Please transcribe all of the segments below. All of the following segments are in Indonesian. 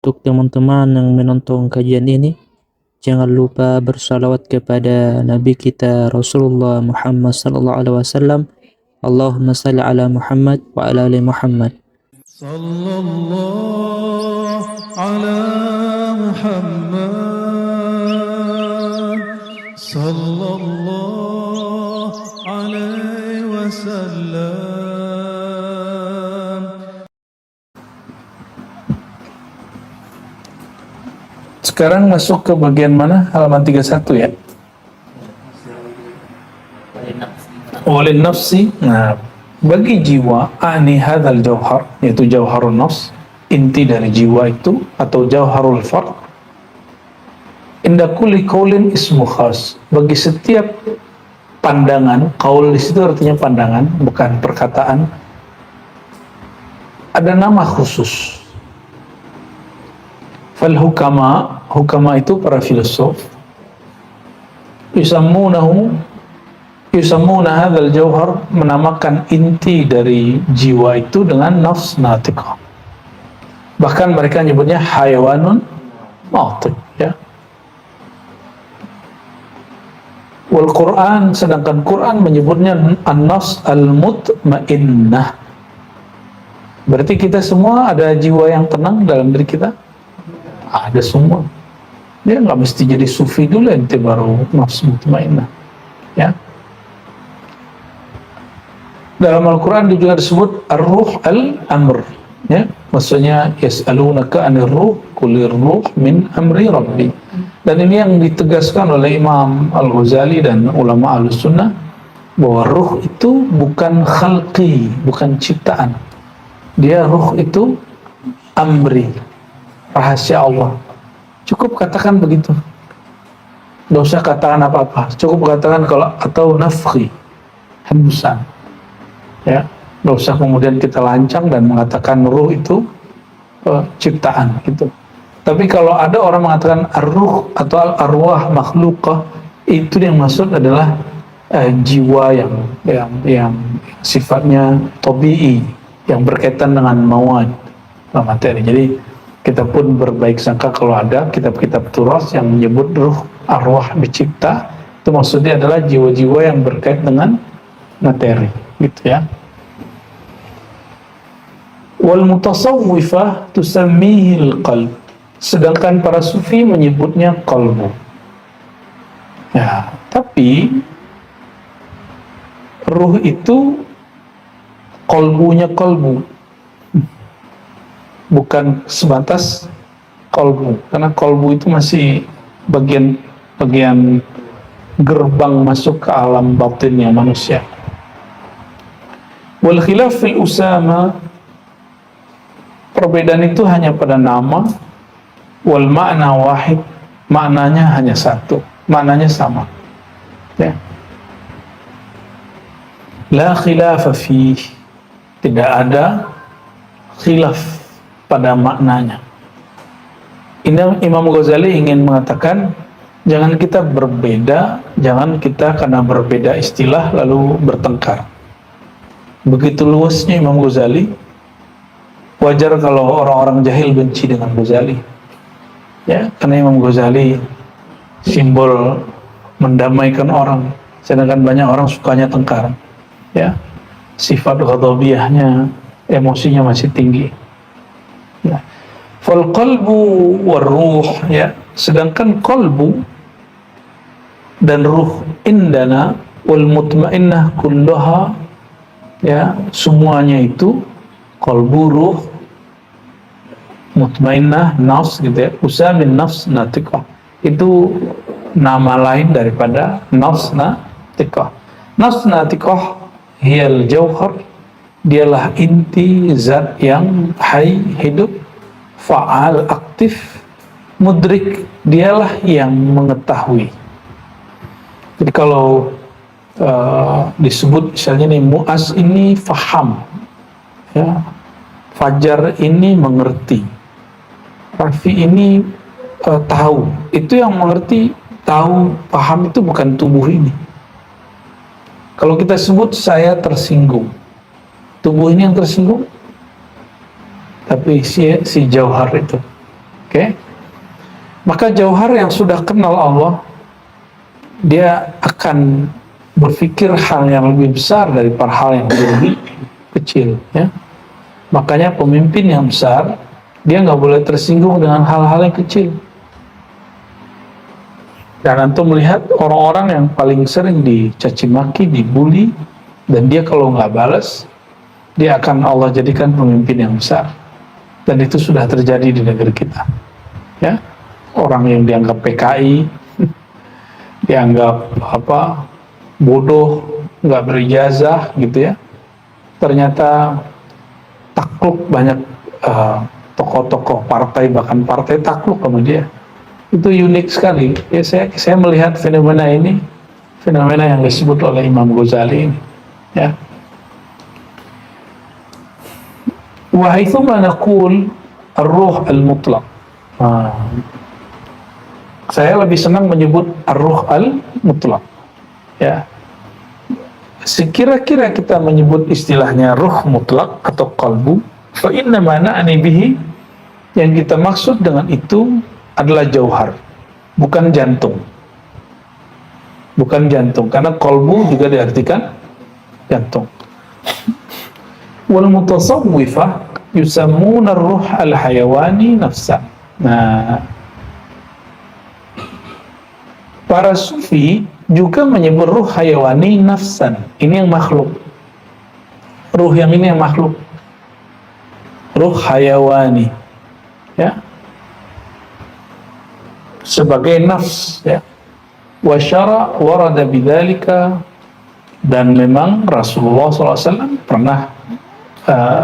Untuk teman-teman yang menonton kajian ini, jangan lupa bersalawat kepada Nabi kita Rasulullah Muhammad sallallahu alaihi wasallam. Allahumma salli ala Muhammad wa ala ali Muhammad. Sallallahu ala Muhammad sallallahu alaihi wasallam. Sekarang masuk ke bagian mana? Halaman 31 ya. Walin nafsi. Nah, bagi jiwa ani hadzal jauhar, yaitu jauharun nafs, inti dari jiwa itu atau jauharul fard. Inda kulli qaulin ismu khas. Bagi setiap pandangan, qaul di situ artinya pandangan, bukan perkataan. Ada nama khusus. Fal hukama, hukama itu para filosof. Yusammuna hadzal jauhar, menamakan inti dari jiwa itu dengan nafs natiqah. Bahkan mereka nyebutnya hayawanun natiq, ya. Wal Quran, sedangkan Quran menyebutnya an-nafs al-mutmainnah. Berarti kita semua ada jiwa yang tenang dalam diri kita? Ada semua. Dia nggak mesti jadi sufi dulu ente baru nafs mutmainnah, ya. Dalam Al-Quran juga disebut ar-ruh al-amr, ya. Maksudnya yas'alunaka anir ruh qulir ruh min amri rabbi. Dan ini yang ditegaskan oleh Imam Al-Ghazali dan ulama Ahlus-Sunnah, bahwa ruh itu bukan khalqi, bukan ciptaan. Dia ruh itu amri, rahasia Allah. Cukup katakan begitu. Tidak usah katakan apa-apa. Cukup katakan kalau atau nafkhi, hembusan. Ya, tidak usah kemudian kita lancang dan mengatakan ruh itu ciptaan gitu. Tapi kalau ada orang mengatakan ar-ruh atau al-arwah makhlukah, itu yang maksud adalah jiwa yang sifatnya tabi'i, yang berkaitan dengan mawad, materi. Jadi kita pun berbaik sangka kalau ada kitab-kitab turas yang menyebut ruh, arwah dicipta, itu maksudnya adalah jiwa-jiwa yang berkait dengan materi, gitu ya. Wal mutasawwifah tusammihil qalb, sedangkan para sufi menyebutnya qalbu. Ya, tapi ruh itu qalbunya qalbu, bukan sebatas qalbu, karena qalbu itu masih bagian gerbang masuk ke alam batinnya manusia. Wal khilaf fil usama, perbedaan itu hanya pada nama. Wal makna wahid, maknanya hanya satu, maknanya sama, ya. La khilafa fih, tidak ada khilaf pada maknanya. Imam Ghazali ingin mengatakan, jangan kita berbeda, jangan kita karena berbeda istilah lalu bertengkar. Begitu luasnya Imam Ghazali. Wajar kalau orang-orang jahil benci dengan Ghazali, ya, karena Imam Ghazali simbol mendamaikan orang, sedangkan banyak orang sukanya tengkar, ya. Sifat ghadabiyahnya, emosinya masih tinggi, ya. Fal qalbu war ruh, ya, sedangkan qalbu dan ruh indana wal mutmainnah kullaha, ya, semuanya itu qalbu, ruh, mutmainnah, nafs, gitu ya. Usamin nafs natiqah, itu nama lain daripada nafs natiqah. Nafs natiqah hiyal jauhar, dialah inti zat yang hai, hidup, fa'al, aktif, mudrik, dialah yang mengetahui. Jadi kalau disebut misalnya nih, Mu'az ini faham, ya, Fajar ini mengerti, Rafi ini tahu. Itu yang mengerti, tahu, paham itu bukan tubuh ini. Kalau kita sebut saya tersinggung, tubuh ini yang tersinggung, tapi si jauhar itu, Oke. Maka jauhar yang sudah kenal Allah, dia akan berpikir hal yang lebih besar daripada hal yang lebih kecil, ya. Makanya pemimpin yang besar, dia nggak boleh tersinggung dengan hal-hal yang kecil. Dan antum melihat orang-orang yang paling sering dicaci maki, dibully, dan dia kalau nggak balas, dia akan Allah jadikan pemimpin yang besar. Dan itu sudah terjadi di negeri kita, ya. Orang yang dianggap PKI, dianggap bodoh, nggak berijazah gitu ya, ternyata takluk banyak tokoh-tokoh partai, bahkan partai takluk sama dia. Itu unik sekali ya. Saya melihat fenomena ini, fenomena yang disebut oleh Imam Ghazali ini, ya. Wa haitsuma naqul ar-ruh al-mutlaq, saya lebih senang menyebut ar-ruh al-mutlaq, ya. Sekira-kira kita menyebut istilahnya ruh mutlak atau qalbu, fa inna ma na'ni bihi, yang kita maksud dengan itu adalah jauhar, bukan jantung. Bukan jantung, karena qalbu juga diartikan jantung. Wal mutasawwifah yusammuna ar-ruh al-hayawani nafsan. Nah, para sufi juga menyebut ruh hayawani nafsan. Ini yang makhluk. Ruh yang ini yang makhluk. Ruh hayawani, ya, sebagai nafs, ya. Wa syara warada bidzalika, dan memang Rasulullah SAW pernah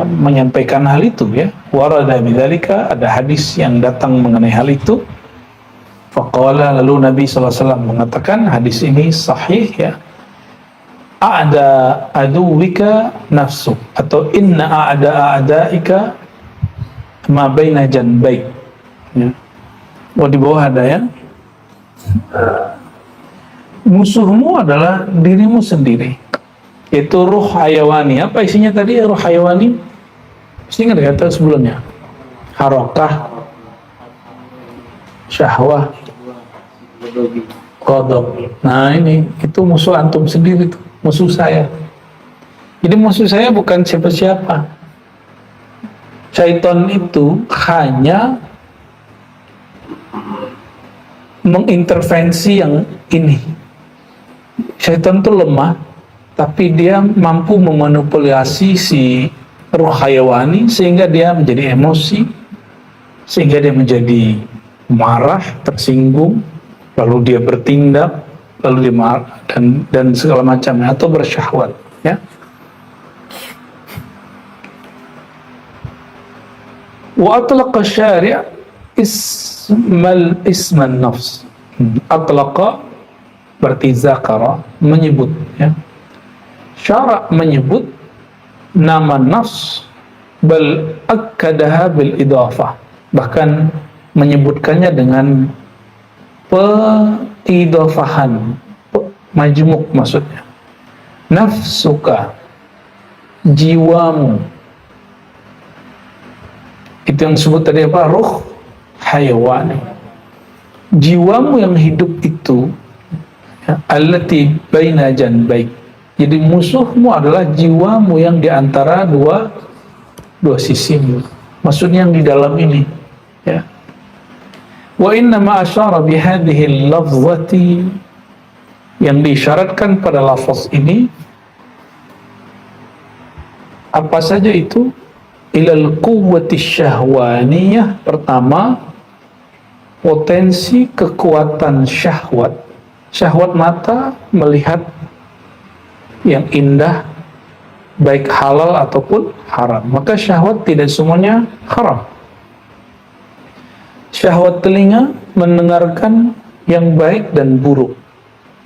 menyampaikan hal itu, ya. Warada bidzalika, ada hadis yang datang mengenai hal itu. Faqala, lalu Nabi SAW mengatakan, hadis ini sahih, ya, a'da aduwika nafsu, atau inna a'da a'daika ma baina janbaik, ya. Oh, di bawah ada ya, musuhmu adalah dirimu sendiri, yaitu ruh hayawani. Apa isinya tadi ruh hayawani? Ingat kata sebelumnya, harakah, syahwah, kodok. Nah, ini itu musuh antum sendiri tuh, musuh saya. Jadi musuh saya bukan siapa-siapa. Syaitan itu hanya mengintervensi yang ini. Syaitan itu lemah, tapi dia mampu memanipulasi si ruh hayawani sehingga dia menjadi emosi, sehingga dia menjadi marah, tersinggung, lalu dia bertindak, lalu dia marah, dan segala macamnya, atau bersyahwat, ya. Wa atlaqa syari' isman nafs. Atlaqa berarti zakara, menyebut, ya. Syara' menyebut nama nafs, bal akkadaha bil idafah, bahkan menyebutkannya dengan peidafahan, majmuk maksudnya. Nafsuka, jiwamu, itu yang disebut tadi apa? Ruh hayawani. Jiwamu yang hidup itu, ya, allati baina janbaik. Jadi musuhmu adalah jiwamu yang di antara dua sisimu. Maksudnya yang di dalam ini, ya. Wa inna ma asyara bihadhihi lafzati, yang diisyaratkan pada lafaz ini apa saja itu? Ilal quwwati syahwaniyah. Pertama, potensi kekuatan syahwat. Syahwat mata melihat yang indah, baik halal ataupun haram. Maka syahwat tidak semuanya haram. Syahwat telinga mendengarkan yang baik dan buruk.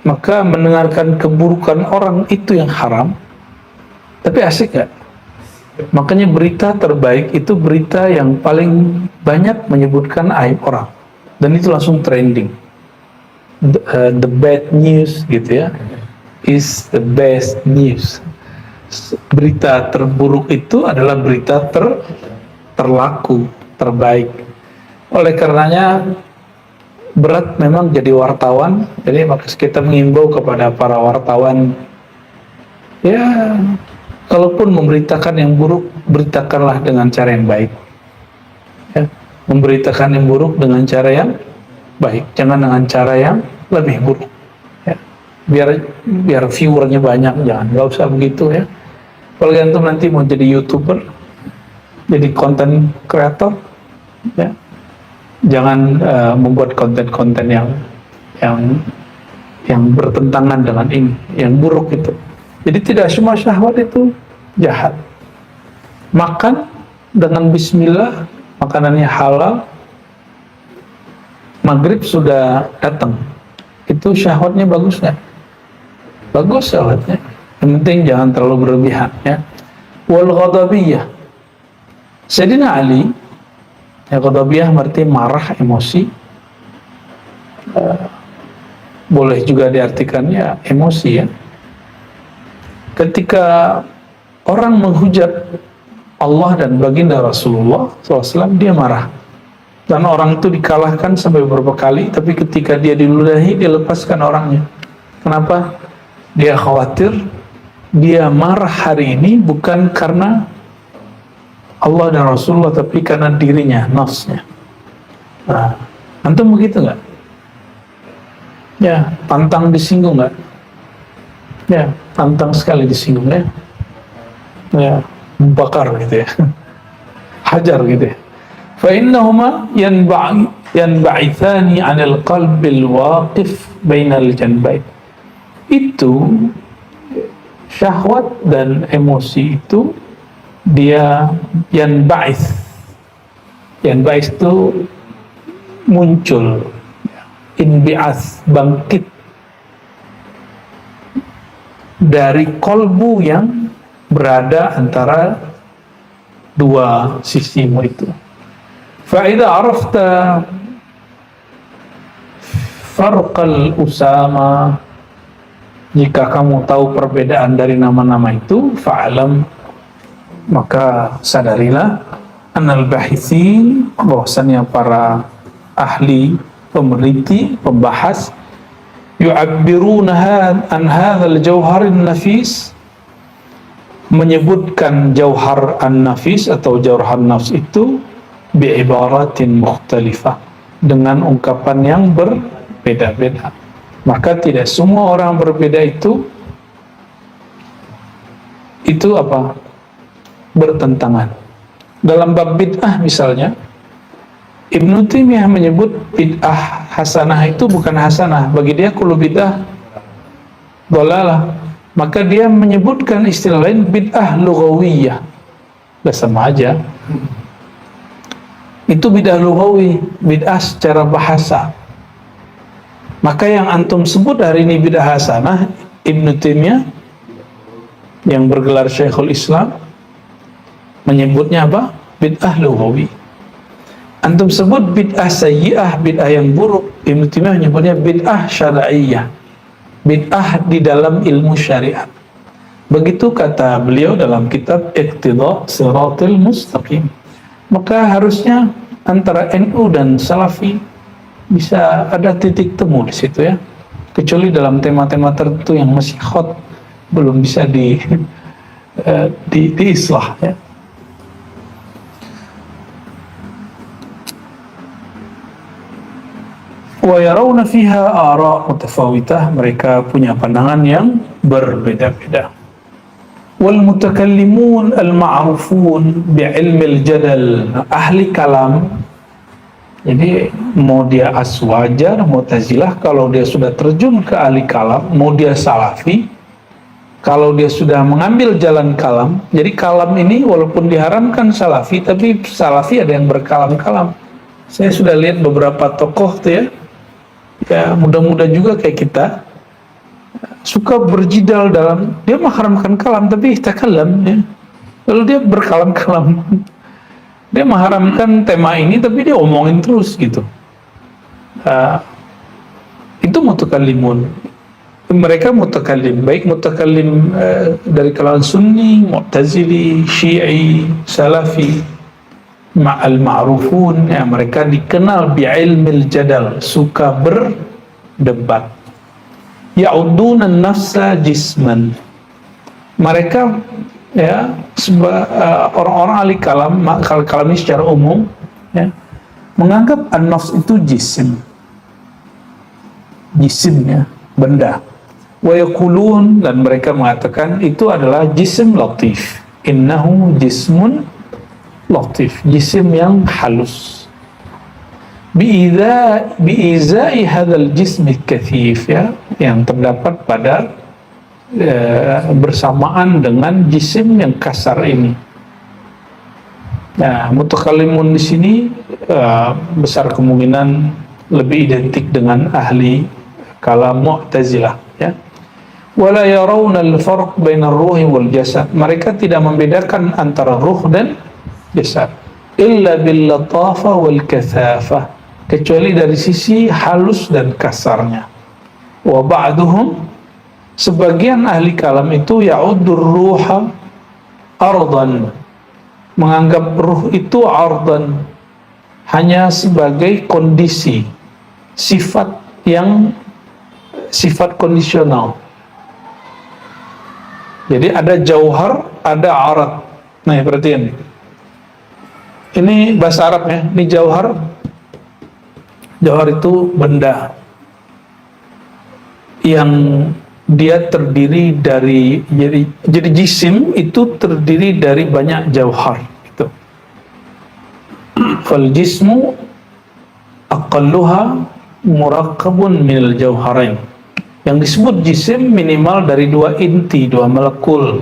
Maka mendengarkan keburukan orang itu yang haram. Tapi asik gak? Makanya berita terbaik itu berita yang paling banyak menyebutkan aib orang. Dan itu langsung trending. The bad news gitu, ya, is the best news. Berita terburuk itu adalah berita terlaku, terbaik. Oleh karenanya berat memang jadi wartawan. Jadi maka kita mengimbau kepada para wartawan, ya kalaupun memberitakan yang buruk, beritakanlah dengan cara yang baik, ya. Memberitakan yang buruk dengan cara yang baik, jangan dengan cara yang lebih buruk, ya. Biar viewernya banyak, jangan, nggak usah begitu ya. Apalagi antum nanti mau jadi YouTuber, jadi konten kreator, ya, jangan membuat konten-konten yang bertentangan dengan ini, yang buruk itu. Jadi tidak semua syahwat itu jahat. Makan dengan bismillah, makanannya halal, maghrib sudah datang, itu syahwatnya bagus nggak? Bagus syahwatnya. Yang penting jangan terlalu berlebihan, ya. Wal ghadabiyah, Sayyidina Ali, ya, ghadabiyah berarti marah, emosi. Boleh juga diartikan ya emosi, ya. Ketika orang menghujat Allah dan baginda Rasulullah SAW, dia marah. Dan orang itu dikalahkan sampai beberapa kali, tapi ketika dia diludahi, dia lepaskan orangnya. Kenapa? Dia khawatir dia marah hari ini bukan karena Allah dan Rasulullah, tapi karena dirinya, nafsnya. Nah, antum begitu nggak? Ya, pantang disinggung nggak? Ya, pantang sekali disinggung, ya. Ya, bakar gitu ya. Hajar gitu ya. Fa innahuma yanba'ithani 'anil qalbil waqif bainal janbain. Itu syahwat dan emosi itu dia yanba'ith. Yanba'ith itu muncul, inbi'ats, bangkit dari kolbu yang berada antara dua sisimu itu. Fa'idha arafta farqal usama, jika kamu tahu perbedaan dari nama-nama itu, fa'alam, maka sadarilah, annal bahithin, bahwasannya para ahli, peneliti, pembahas, yu'abbiruna an hadzal jauharin nafis, menyebutkan jauhar an-nafis atau jauhar nafs itu bi'ibaratin mukhtalifah, dengan ungkapan yang berbeda-beda. Maka tidak semua orang berbeda itu apa? Bertentangan. Dalam bab bid'ah misalnya, Ibnu Taimiyah menyebut bid'ah hasanah itu bukan hasanah. Bagi dia kullu bid'ah dhalalah. Maka dia menyebutkan istilah lain bid'ah lughawiyah. Udah sama aja. Itu bid'ah lughawi, bid'ah secara bahasa. Maka yang antum sebut hari ini bid'ah hasanah, Ibnu Taimiyah yang bergelar Syekhul Islam menyebutnya apa? Bid'ah lughawi. Antum sebut bid'ah sayyi'ah, bid'ah yang buruk, Ibnu Taimiyah menyebutnya bid'ah syar'iyyah, bid'ah di dalam ilmu syariat. Begitu kata beliau dalam kitab Iqtida Siratal Mustaqim. Maka harusnya antara NU dan Salafi bisa ada titik temu di situ, ya. Kecuali dalam tema-tema tertentu yang masih hot, belum bisa diislah, ya. Wa yarawna fiha ara' mutafawitah, mereka punya pandangan yang berbeda-beda. Wal mutakallimun al ma'rufun bi'ilmi al jadal, ahli kalam, jadi mau dia aswajar, mu'tazilah, kalau dia sudah terjun ke ahli kalam, mau dia salafi, kalau dia sudah mengambil jalan kalam. Jadi kalam ini walaupun diharamkan salafi, tapi salafi ada yang berkalam-kalam. Saya sudah lihat beberapa tokoh tuh, ya muda-muda juga kayak kita, suka berjidal dalam, dia mengharamkan kalam tapi takalam, ya. Lalu dia berkalam-kalam. Dia mengharamkan tema ini tapi dia omongin terus gitu. Itu mutakallimun. Mereka mutakallim, baik mutakallim dari kalangan Sunni, Mu'tazili, Syi'i, Salafi. ma'al ma'rufun, ya, mereka dikenal bi'ilmil jadal, suka berdebat. Ya'uduna nafsa jisman, mereka, ya, orang-orang ahli kalam ini secara umum, ya, menganggap an-nafs itu jisim, ya, benda. Wa yaqulun, dan mereka mengatakan itu adalah jisim latif, innahu jismun latif, jisim yang halus. Biizai hadzal jismi kathif, ya, yang terdapat pada bersamaan dengan jisim yang kasar ini. Nah, mutakallimun di sini besar kemungkinan lebih identik dengan ahli kalam Mu'tazilah, ya. Wala yarawna al-farq baina ar-ruhi wal jasad, mereka tidak membedakan antara ruh dan jasad, illa bil latafa wal kathafah, kecuali dari sisi halus dan kasarnya. Wa ba'duhum, sebagian ahli kalam itu ya'uddur ruha ardan, menganggap ruh itu ardan, hanya sebagai kondisi, sifat kondisional. Jadi ada jauhar, ada arad. Nah, perhatiin. Ini bahasa Arab, ya. Ini jauhar. Jauhar itu benda yang dia terdiri dari, jadi jisim itu terdiri dari banyak jauhar gitu. Fal jismu aqalluha murakkabun minal jauharain, yang disebut jisim minimal dari dua inti, dua molekul.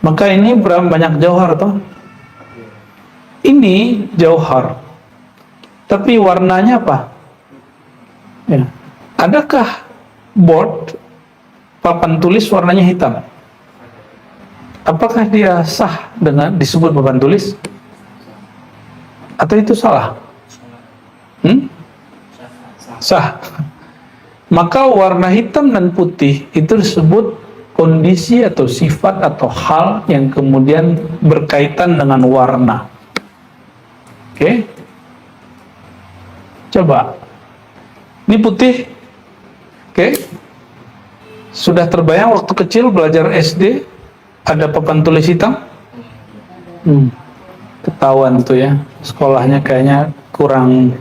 Maka ini berapa banyak jauhar toh? Ini jauhar, tapi warnanya apa? Ya. Adakah board, papan tulis warnanya hitam? Apakah dia sah dengan disebut papan tulis? Atau itu salah? Sah. Maka warna hitam dan putih itu disebut kondisi atau sifat atau hal yang kemudian berkaitan dengan warna. Oke? Coba. Ini putih. Oke? Sudah terbayang waktu kecil belajar SD ada papan tulis hitam? Ketahuan tuh, ya. Sekolahnya kayaknya kurang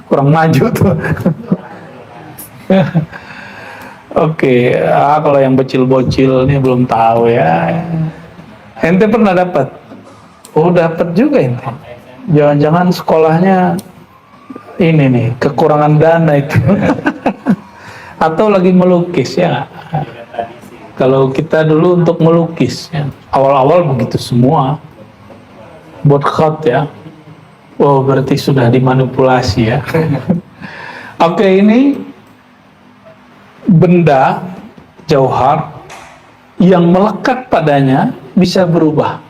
maju tuh. Oke, kalau yang bocil-bocil ini belum tahu, ya. Ente pernah dapat? Oh, dapat juga ente. Jangan-jangan sekolahnya ini nih, kekurangan dana itu. Atau lagi melukis, ya. Kalau kita dulu untuk melukis, ya, awal-awal begitu semua. Botkhot, ya. Oh, berarti sudah dimanipulasi, ya. Oke, ini benda jauhar yang melekat padanya bisa berubah.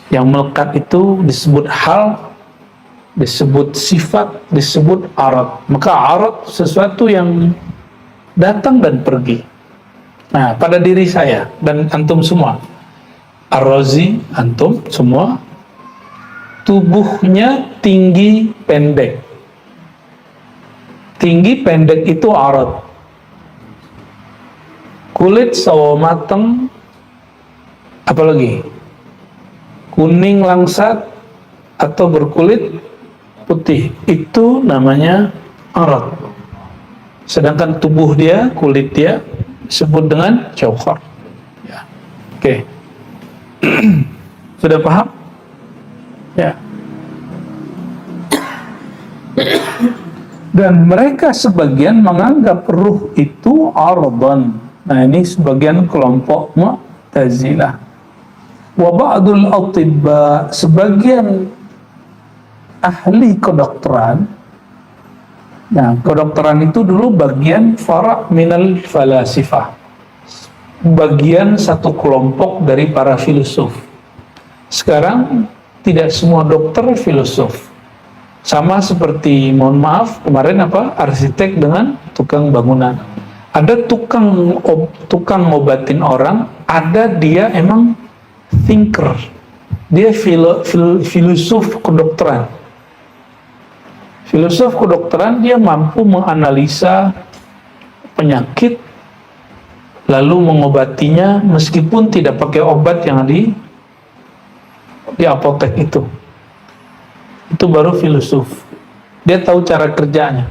Yang melekat itu disebut hal, disebut sifat, disebut arad. Maka arad sesuatu yang datang dan pergi. Nah, pada diri saya dan antum semua, Ar-Razi, antum semua, tubuhnya tinggi pendek. Tinggi pendek itu arad. Kulit sawo mateng, apalagi kuning langsat atau berkulit putih, itu namanya arad. Sedangkan tubuh dia, kulit dia disebut dengan jauhar, ya. Oke. Sudah paham? Ya. Dan mereka sebagian menganggap ruh itu ardan. Nah, ini sebagian kelompok Mu'tazilah. Wa ba'dul atibba, sebagian ahli kedokteran. Nah, kedokteran itu dulu bagian fara' minal falasifah, bagian satu kelompok dari para filosof. Sekarang tidak semua dokter filosof. Sama seperti, mohon maaf, kemarin arsitek dengan tukang bangunan. Ada tukang ngobatin orang, ada dia emang thinker, dia filosof kedokteran. Filosof kedokteran, dia mampu menganalisa penyakit lalu mengobatinya meskipun tidak pakai obat yang di apotek itu. Itu baru filosof. Dia tahu cara kerjanya.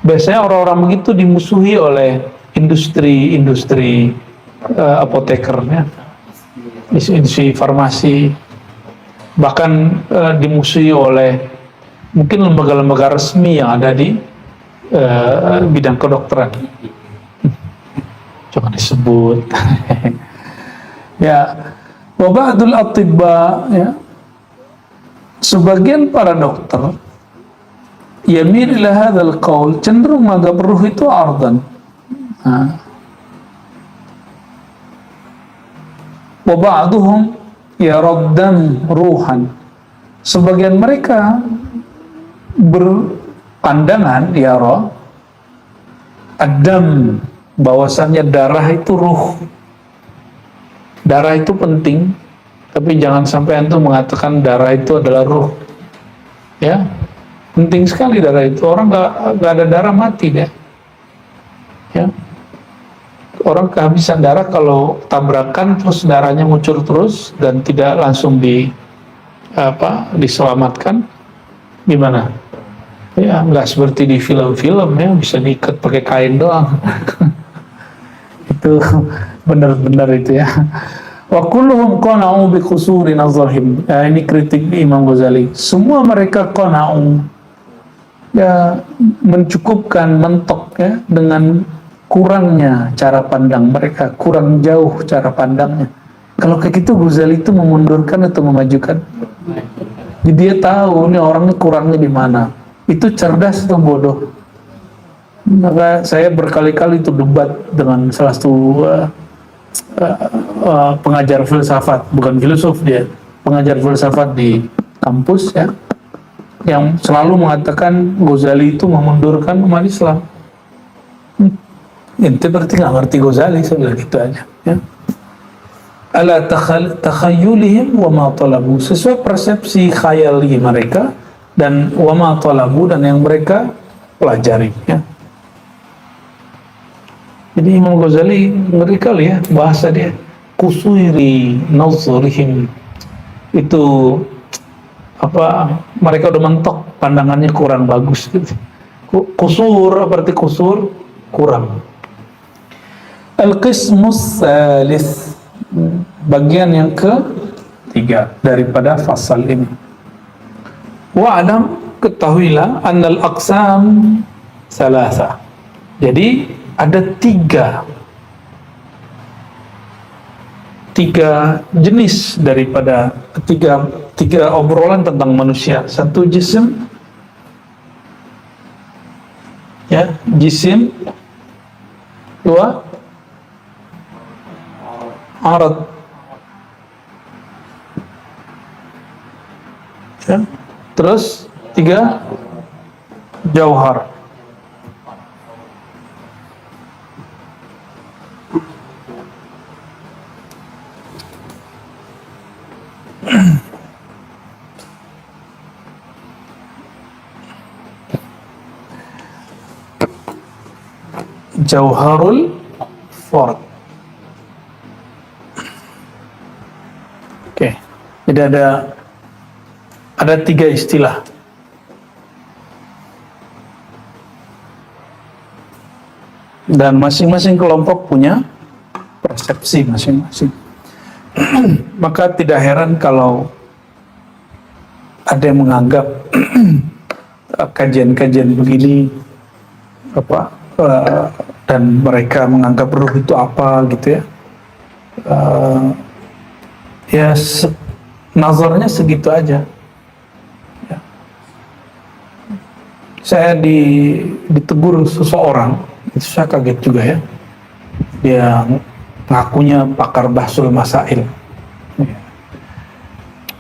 Biasanya orang-orang begitu dimusuhi oleh industri apotekernya, industri farmasi, bahkan dimusuhi oleh mungkin lembaga-lembaga resmi yang ada di bidang kedokteran. Jangan disebut. Ya, wa ba'dul atibba, ya, sebagian para dokter yamil ila hadzal qaul, cenderung menganggap ruh itu ardan. Wa ba'duhum yaraddan ruhan, sebagian mereka berpandangan yara adam, bahwasannya darah itu ruh. Darah itu penting, tapi jangan sampai antum mengatakan darah itu adalah ruh. Ya, penting sekali darah itu. Orang nggak ada darah mati deh. Ya, orang kehabisan darah kalau tabrakan terus darahnya muncul terus dan tidak langsung diselamatkan, gimana? Ya, nggak seperti di film-film ya, bisa diikat pakai kain doang. Itu benar-benar itu ya. Wa kulluhum qana'u bi qusuri nazarihim. Ini kritik Imam Ghazali. Semua mereka qana'u, ya, mencukupkan, mentok ya dengan kurangnya cara pandang mereka, kurang jauh cara pandangnya. Kalau kayak gitu Ghazali itu memundurkan atau memajukan? Jadi dia tahu ini orangnya kurangnya di mana. Itu cerdas atau bodoh? Maka saya berkali-kali itu debat dengan salah satu pengajar filsafat, bukan filosof dia, pengajar filsafat di kampus ya, yang selalu mengatakan Ghazali itu memundurkan umat Islam. Itu berarti nggak ngerti Ghazali, saya bilang gitu aja ya. Ala takhayyulihim wa ma talabu, sesuai persepsi khayali mereka dan wa ma talabu, dan yang mereka pelajari ya. Jadi Imam Ghazali ngeri kali ya bahasa dia, kusuri nazarihim, itu mereka udah mentok, pandangannya kurang bagus gitu. Kusur, berarti kusur kurang. Al-qismus salis, bagian yang ketiga daripada fasal ini. Wa'lam, ketahuilah, annal aqsam salasa. Jadi ada tiga jenis daripada tiga obrolan tentang manusia. Satu jisim, ya, jisim. Dua, arad, ya. Terus tiga, jauhar. Jauharul Fard. Oke, jadi ada tiga istilah. Dan masing-masing kelompok punya persepsi masing-masing. Maka tidak heran kalau ada yang menganggap kajian-kajian begini dan mereka menganggap ruh itu apa gitu ya, nazarnya segitu aja ya. Saya ditegur seseorang, itu saya kaget juga ya, dia ngakunya pakar bahsul masail,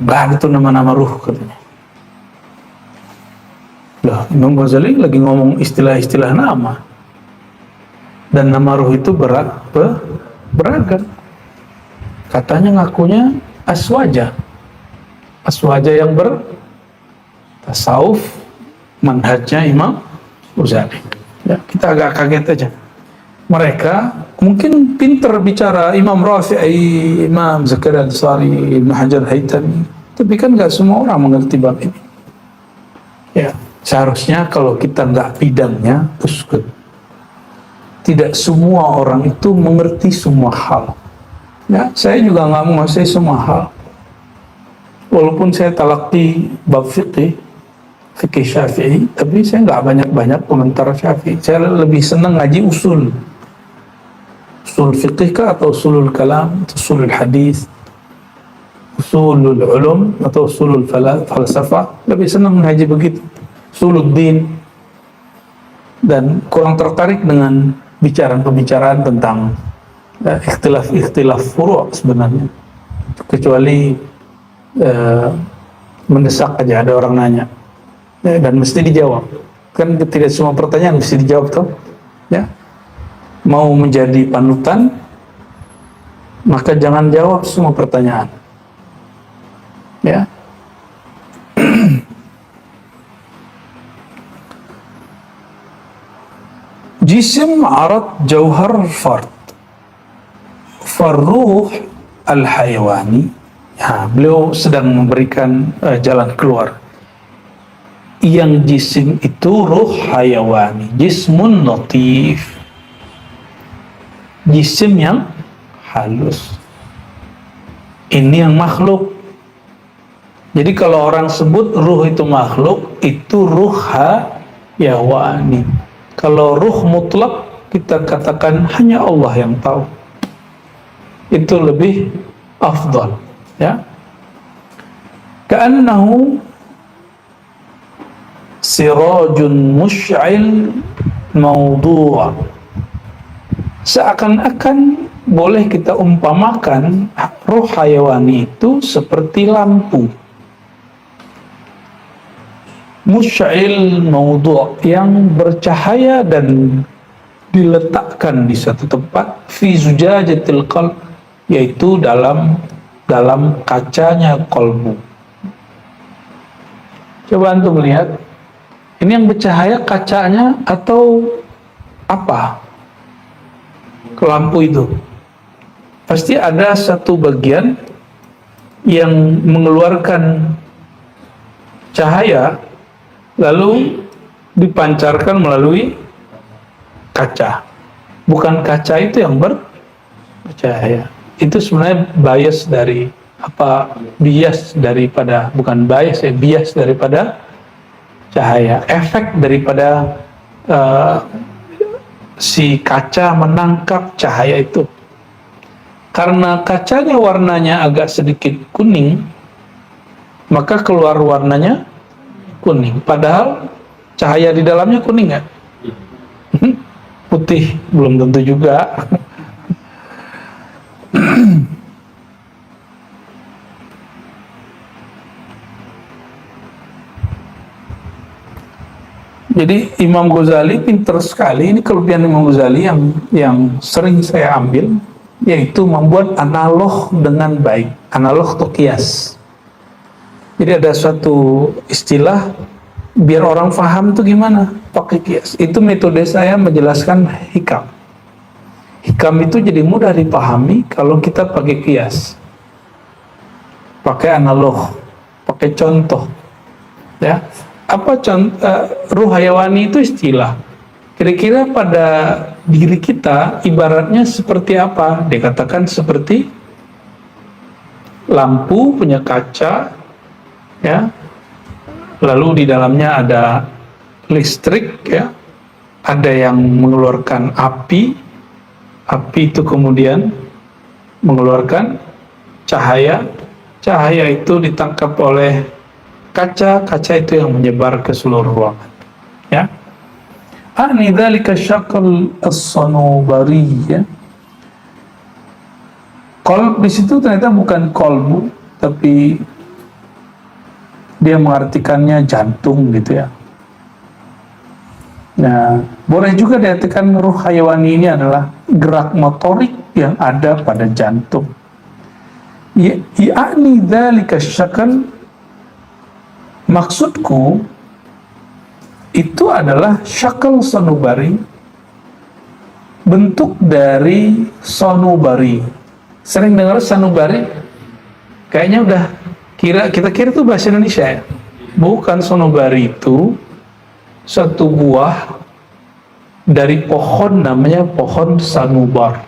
nggak ada tuh nama-nama ruh katanya. Lah, Imam Ghazali lagi ngomong istilah-istilah nama, dan nama ruh itu beragam. Katanya ngakunya aswaja, aswaja yang bertasawuf, manhajnya Imam Ghazali. Ya, kita agak kaget aja. Mereka mungkin pinter bicara, Imam Rafi'i, Imam Zakaria Al-Ansari, Ibn Hajar Haytami, tapi kan nggak semua orang mengerti bab ini. Ya, seharusnya kalau kita nggak bidangnya, uskut. Tidak semua orang itu mengerti semua hal. Ya, saya juga nggak menguasai semua hal. Walaupun saya talaqi bab fikih Syafi'i, tapi saya nggak banyak-banyak komentar Syafi'i. Saya lebih senang ngaji usul fikih kah, atau usulul kalam, atau usulul hadis, usulul ulum, atau usulul falsafah. Lebih senang ngaji begitu, usulul din, dan kurang tertarik dengan pembicaraan tentang ikhtilaf furu' sebenarnya, kecuali mendesak aja, ada orang nanya dan mesti dijawab. Kan tidak semua pertanyaan mesti dijawab tuh, ya. Mau menjadi panutan, maka jangan jawab semua pertanyaan, ya. Jisim arat jauhar fard farruh al-hayawani. Ya, beliau sedang memberikan jalan keluar. Yang jisim itu ruh hayawani, jismun latif, jisim yang halus. Ini yang makhluk. Jadi kalau orang sebut ruh itu makhluk, itu ruh hayawani. Kalau ruh mutlak, kita katakan hanya Allah yang tahu. Itu lebih afdal, ya. Ka'annahu sirajun musy'il mawdu'a. Seakan-akan boleh kita umpamakan ruh hayawani itu seperti lampu musy'il mawdu' yang bercahaya dan diletakkan di satu tempat, fi zujajatil qalb, yaitu dalam kacanya kolbu. Coba antum lihat, ini yang bercahaya kacanya atau apa? Lampu itu pasti ada satu bagian yang mengeluarkan cahaya lalu dipancarkan melalui kaca. Bukan kaca itu yang bercahaya. Itu sebenarnya bias daripada cahaya, efek daripada si kaca menangkap cahaya itu. Karena kacanya warnanya agak sedikit kuning, maka keluar warnanya kuning. Padahal cahaya di dalamnya kuning nggak? Putih belum tentu juga. Jadi Imam Ghazali pintar sekali. Ini kelebihan Imam Ghazali yang sering saya ambil, yaitu membuat analog dengan baik. Analog atau kias. Jadi ada suatu istilah, biar orang paham tuh gimana pakai kias. Itu metode saya menjelaskan hikam. Hikam itu jadi mudah dipahami kalau kita pakai kias, pakai analog, pakai contoh, ya. Apa ruh hayawani itu istilah. Kira-kira pada diri kita ibaratnya seperti apa? Dikatakan seperti lampu punya kaca, ya. Lalu di dalamnya ada listrik, ya. Ada yang mengeluarkan api itu kemudian mengeluarkan cahaya itu ditangkap oleh kaca itu yang menyebar ke seluruh ruangan, ya. Ani dzalika syaqal as-sanubari, ya. Qalb di situ ternyata bukan kolbu, tapi dia mengartikannya jantung, gitu, ya. Nah, boleh juga diartikan ruh hayawani ini adalah gerak motorik yang ada pada jantung. Ya'ni dzalika syaqal Maksudku itu adalah syakal sanubari, bentuk dari sanubari. Sering dengar sanubari? Kayaknya udah kita kira itu bahasa Indonesia ya. Bukan. Sanubari itu satu buah dari pohon namanya pohon sanubar.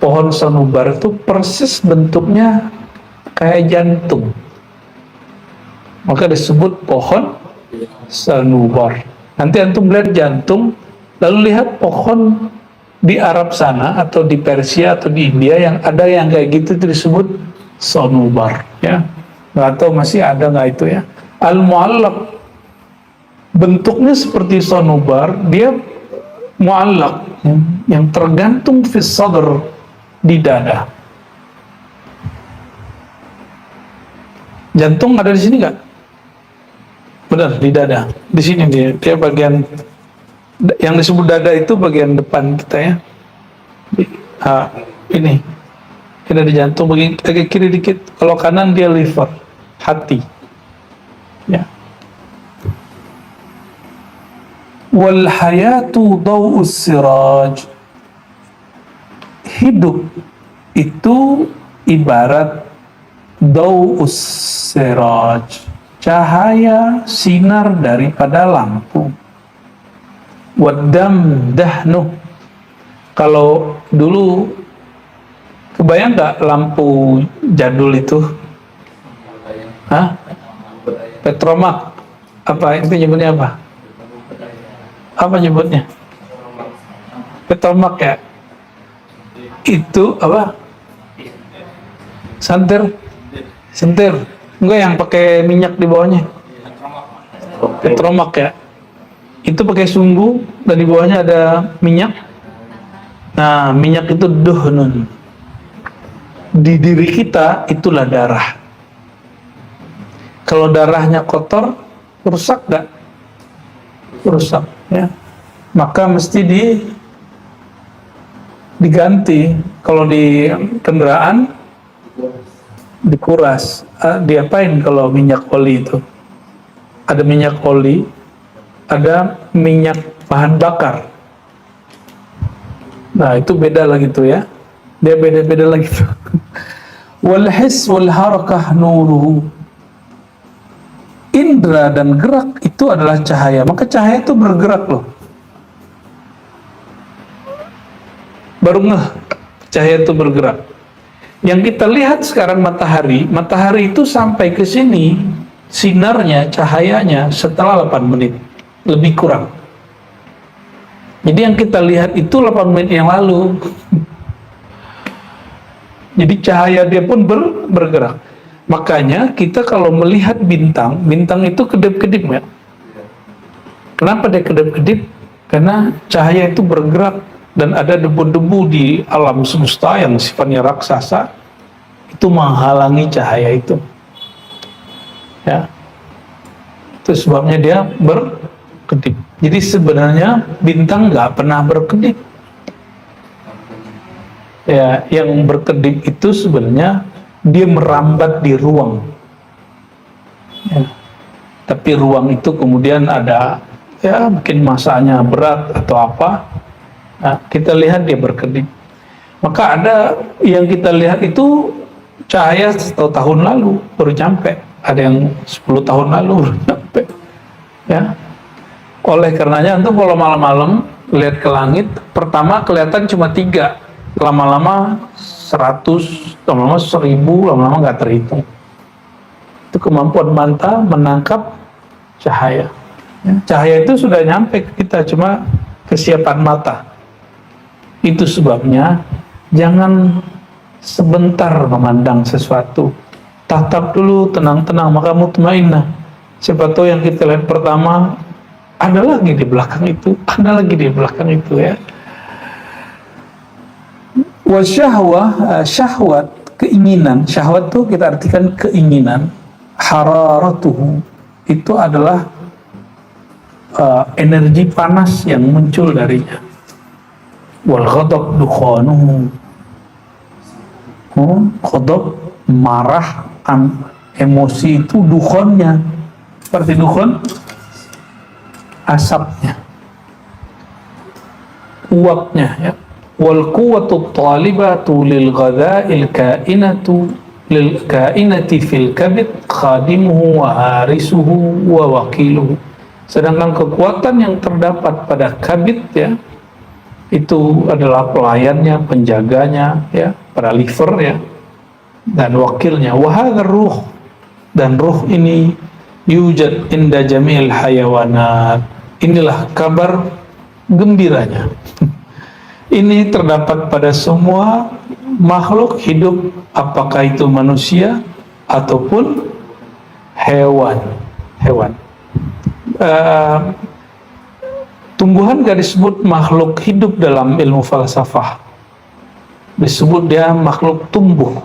Pohon sanubar itu persis bentuknya kayak jantung, maka disebut pohon sanubar. Nanti antum lihat jantung, lalu lihat pohon di Arab sana atau di Persia atau di India yang ada yang kayak gitu, itu disebut sanubar ya. Nggak tahu masih ada nggak itu ya. Al-mu'allaq bentuknya seperti sanubar, dia mu'allaq yang tergantung fi sadr, di dada. Jantung ada di sini nggak? Benar, di dada. Di sini dia bagian yang disebut dada itu bagian depan kita ya. Ini ada di jantung, bagian agak kiri dikit. Kalau kanan dia liver, hati. Ya. Wal hayatu daw'us siraj. Hidup itu ibarat daw'us siraj, cahaya sinar daripada lampu. Waddam dahnuh. Kalau dulu kebayang nggak lampu jadul itu? Hah? Petromak. Apa itu nyebutnya apa? Apa nyebutnya? Petromak ya? Itu apa? Sentir? Enggak, yang pakai minyak di bawahnya. Petromak ya? Itu pakai sumbu dan di bawahnya ada minyak. Nah, minyak itu duhnun. Di diri kita itulah darah. Kalau darahnya kotor, rusak gak? Rusak ya. Maka mesti diganti. Kalau di kendaraan dikuras. Diapain kalau minyak oli itu? Ada minyak oli, ada minyak bahan bakar. Nah, itu beda lagi tuh ya. Dia beda-beda lagi tuh. Wal his wal harakah nuruhu. Indra dan gerak itu adalah cahaya. Maka cahaya itu bergerak loh. Baru ngeh cahaya itu bergerak. Yang kita lihat sekarang matahari itu sampai ke sini sinarnya, cahayanya setelah 8 menit lebih kurang. Jadi yang kita lihat itu 8 menit yang lalu. Jadi cahaya dia pun bergerak. Makanya kita kalau melihat bintang itu kedip-kedip ya. Kenapa dia kedip-kedip? Karena cahaya itu bergerak. Dan ada debu-debu di alam semesta yang sifatnya raksasa, itu menghalangi cahaya itu ya. Itu sebabnya dia berkedip. Jadi sebenarnya bintang nggak pernah berkedip ya. Yang berkedip itu sebenarnya dia merambat di ruang ya. Tapi ruang itu kemudian ada ya, mungkin masanya berat atau apa. Nah, kita lihat dia berkedip. Maka ada yang kita lihat itu cahaya 1 tahun lalu baru nyampe, ada yang 10 tahun lalu baru nyampe ya. Oleh karenanya antum kalau malam-malam lihat ke langit, pertama kelihatan cuma 3, lama-lama 100, lama-lama 1000, lama-lama nggak terhitung. Itu kemampuan mata menangkap cahaya ya. Cahaya itu sudah nyampe ke kita, cuma kesiapan mata. Itu sebabnya jangan sebentar memandang sesuatu, tatap dulu, tenang-tenang, maka mutmainnah. Siapa tahu yang kita lihat pertama ada lagi di belakang itu, ada lagi di belakang itu ya. Wasyahwah, syahwat, keinginan. Syahwat itu kita artikan keinginan. Hararatuhu itu adalah energi panas yang muncul darinya. Wal ghadab dukhanuhu. Ghadab, marah, emosi itu dukhannya, seperti dukhon, asapnya, uapnya, ya. Wal quwwatu talibatu lil ghadha'il kainati fil kabid khadimuhu wa harisuhu wa wakiluhu. Sedangkan kekuatan yang terdapat pada kabid, ya, itu adalah pelayannya, penjaganya, ya, pada liver, ya, dan wakilnya. Wa hadzal ruh, dan ruh ini yujad inda jamil hayawanat. Inilah kabar gembiranya. Ini terdapat pada semua makhluk hidup, apakah itu manusia ataupun hewan. Tumbuhan gak disebut makhluk hidup dalam ilmu falsafah, disebut dia makhluk tumbuh,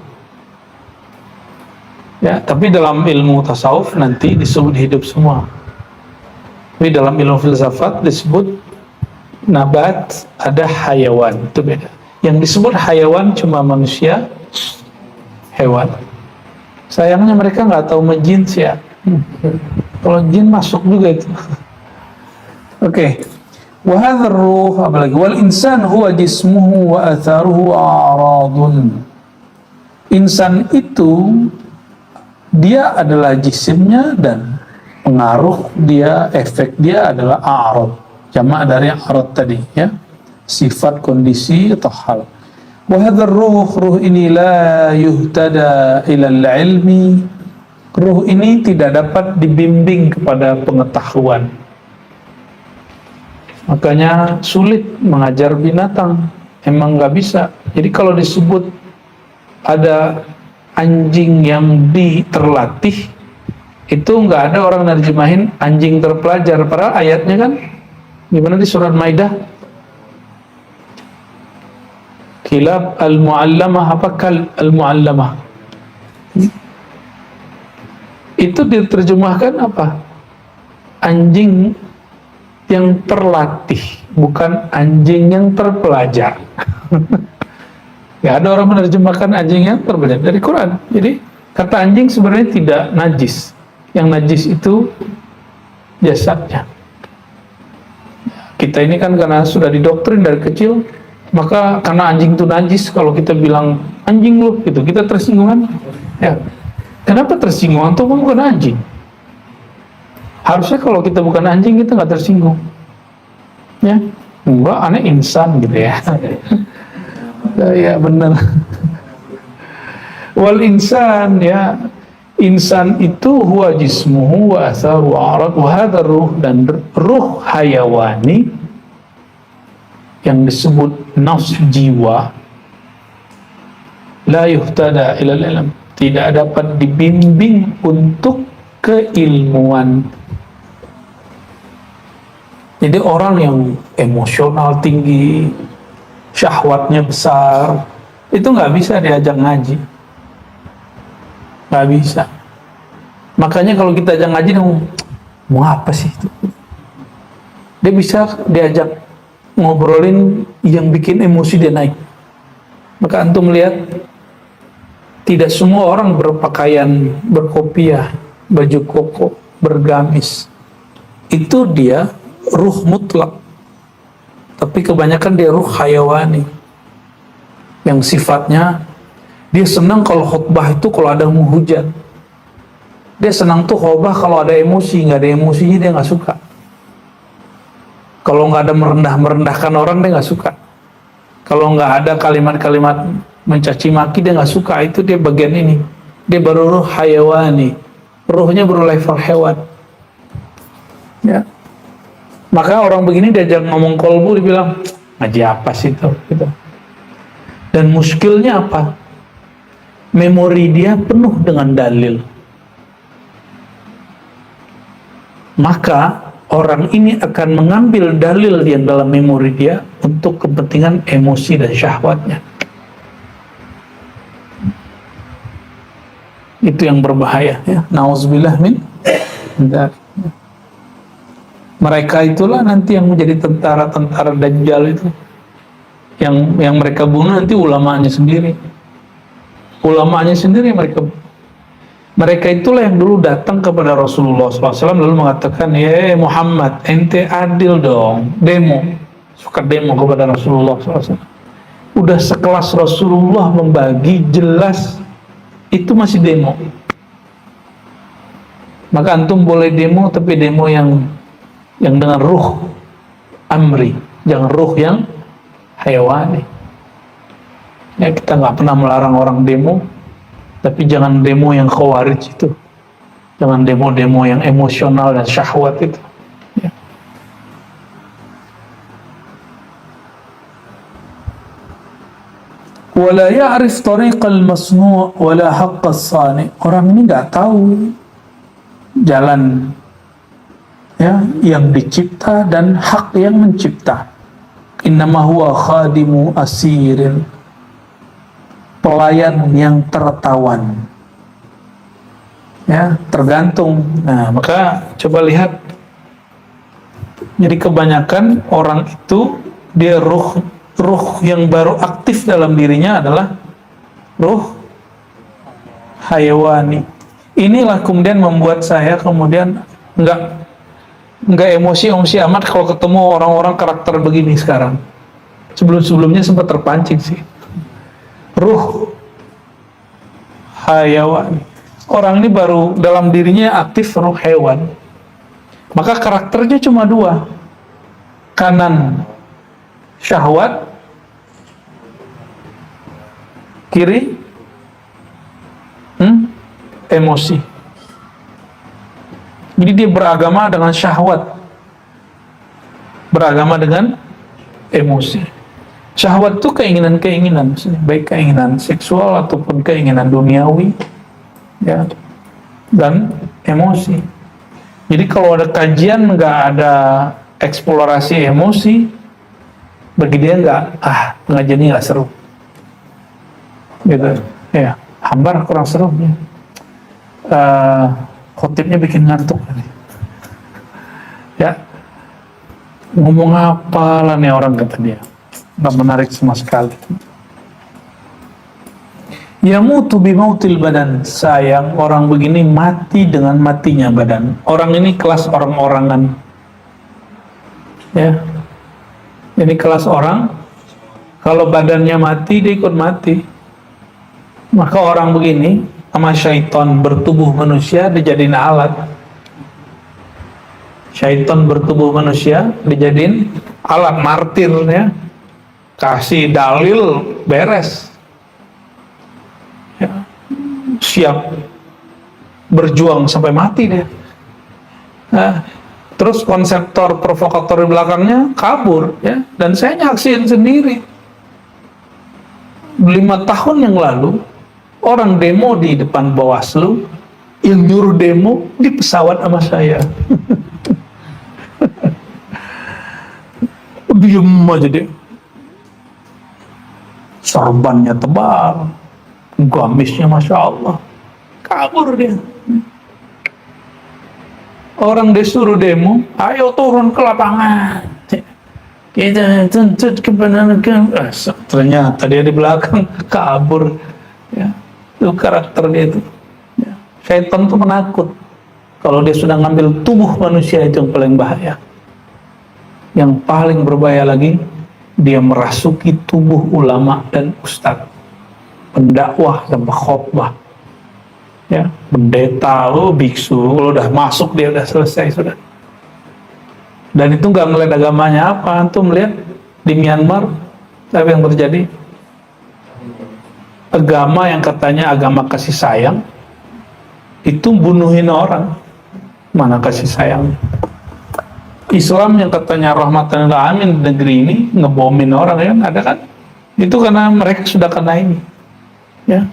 ya. Tapi dalam ilmu tasawuf nanti disebut hidup semua. Tapi dalam ilmu filsafat disebut nabat, ada hayawan, itu beda. Yang disebut hayawan cuma manusia, hewan. Sayangnya mereka nggak tahu menjins, ya. Kalau jin masuk juga itu. Oke. Wa hadzal ruh, apalagi wal insan huwa jismuhu wa atharuhu a'radun. Insan itu dia adalah jisimnya, dan pengaruh dia, efek dia adalah a'rad. Jamak dari a'rad tadi, ya, sifat, kondisi atau hal. Wa hadzal ruh ini la yuhtada ilal ilmi. Ruh ini tidak dapat dibimbing kepada pengetahuan. Makanya sulit mengajar binatang, emang nggak bisa. Jadi kalau disebut ada anjing yang terlatih, itu nggak ada orang nerjemahin anjing terpelajar, padahal ayatnya kan gimana di surat Maidah, kilab al-muallamah, apa kal al-muallamah, itu diterjemahkan apa? Anjing yang terlatih, bukan anjing yang terpelajar. Ya, ada orang menerjemahkan anjing yang terpelajar dari Quran. Jadi kata anjing sebenarnya tidak najis. Yang najis itu jasadnya. Kita ini kan karena sudah didoktrin dari kecil, maka karena anjing itu najis, kalau kita bilang anjing lu gitu, kita tersinggung kan? Ya. Kenapa tersinggung? Atau bukan anjing? Harusnya kalau kita bukan anjing kita nggak tersinggung, ya. Enggak, aneh insan gitu, ya. Ya benar. Wal insan, ya, insan itu huwa jismuhu wa atharu a'rad wa hadha ruh, dan ruh hayawani yang disebut nafs jiwa la yuhtada ilal ilm, tidak dapat dibimbing untuk keilmuan. Jadi orang yang emosional tinggi, syahwatnya besar, itu nggak bisa diajak ngaji, nggak bisa. Makanya kalau kita ajak ngaji, mau apa sih itu? Dia bisa diajak ngobrolin yang bikin emosi dia naik. Maka antum lihat, tidak semua orang berpakaian berkopiah, baju koko, bergamis, itu dia ruh mutlak. Tapi kebanyakan dia ruh hayawani, yang sifatnya dia senang kalau khutbah itu kalau ada hujan. Dia senang tuh khutbah kalau ada emosi, nggak ada emosinya dia nggak suka. Kalau nggak ada merendahkan orang dia nggak suka. Kalau nggak ada kalimat-kalimat mencaci maki dia nggak suka. Itu dia bagian ini. Dia baru ruh hayawani, ruhnya baru level hewan. Ya. Maka orang begini diajak ngomong kolbu, dibilang ngaji apa sih itu? Gitu. Dan muskilnya apa? Memori dia penuh dengan dalil. Maka orang ini akan mengambil dalil yang dalam memori dia untuk kepentingan emosi dan syahwatnya. Itu yang berbahaya, ya. Nauzubillah min dzalik. Mereka itulah nanti yang menjadi tentara-tentara Dajjal itu. Yang mereka bunuh nanti ulamanya sendiri. Ulamanya sendiri yang mereka. Mereka itulah yang dulu datang kepada Rasulullah SAW lalu mengatakan, ya Muhammad, ente adil dong, demo. Suka demo kepada Rasulullah SAW. Udah sekelas Rasulullah membagi jelas, itu masih demo. Maka antum boleh demo, tapi demo yang dengan ruh amri, jangan ruh yang hayawani. Ya, kita nggak pernah melarang orang demo, tapi jangan demo yang khawarij itu, jangan demo-demo yang emosional dan syahwat itu. Ya. Wala ya'rif tariqal masnu' wala haqqas sani. Orang ini nggak tahu jalan ya yang dicipta dan hak yang mencipta. Innama huwa khadimu asirin, pelayan yang tertawan. Ya, tergantung. Nah, maka coba lihat. Jadi kebanyakan orang itu dia ruh yang baru aktif dalam dirinya adalah ruh hayawani. Inilah kemudian membuat saya kemudian nggak emosi amat kalau ketemu orang-orang karakter begini sekarang. Sebelumnya sempat terpancing sih. Ruh hayawan. Orang ini baru dalam dirinya aktif ruh hewan. Maka karakternya cuma dua. Kanan syahwat, kiri emosi. Jadi dia beragama dengan syahwat, beragama dengan emosi. Syahwat itu keinginan-keinginan, baik keinginan seksual ataupun keinginan duniawi, ya, dan emosi. Jadi kalau ada kajian nggak ada eksplorasi emosi, bagi dia pengajian ini nggak seru, gitu, ya, hambar kurang seru, ya. Khotibnya bikin ngantuk, ya, ngomong apa lah nih orang, kata dia. Nggak menarik sama sekali. Yamutu bimautil badan. Sayang, orang begini mati dengan matinya badan. Orang ini kelas orang-orangan. Ya. Ini kelas orang, kalau badannya mati, dia ikut mati. Maka orang begini, sama syaitan bertubuh manusia, dijadiin alat. Syaitan bertubuh manusia, dijadiin alat martir, ya. Kasih dalil, beres. Ya, siap berjuang sampai mati dia. Nah, terus konseptor provokator di belakangnya kabur, ya, dan saya nyaksiin sendiri. 5 tahun yang lalu orang demo di depan Bawaslu, yang nyuruh demo di pesawat sama saya. Diem aja dia, sorbannya tebal, gamisnya Masya Allah, kabur dia. Orang disuruh demo, ayo turun ke lapangan, kita tuntut kebenaran. Ternyata dia di belakang kabur, ya. Itu karakter dia itu, ya. Syaitan itu penakut. Kalau dia sudah ngambil tubuh manusia, itu yang paling bahaya. Yang paling berbahaya lagi, dia merasuki tubuh ulama dan ustadz, pendakwah dan khotbah, ya, pendeta, biksu. Kalau udah masuk dia udah selesai sudah. Dan itu nggak ngeliat agamanya apa. Antum melihat di Myanmar apa yang terjadi? Agama yang katanya agama kasih sayang itu bunuhin orang. Mana kasih sayang? Islam yang katanya rahmatan lil alamin di negeri ini ngebomin orang, kan ada kan? Itu karena mereka sudah kena ini, ya.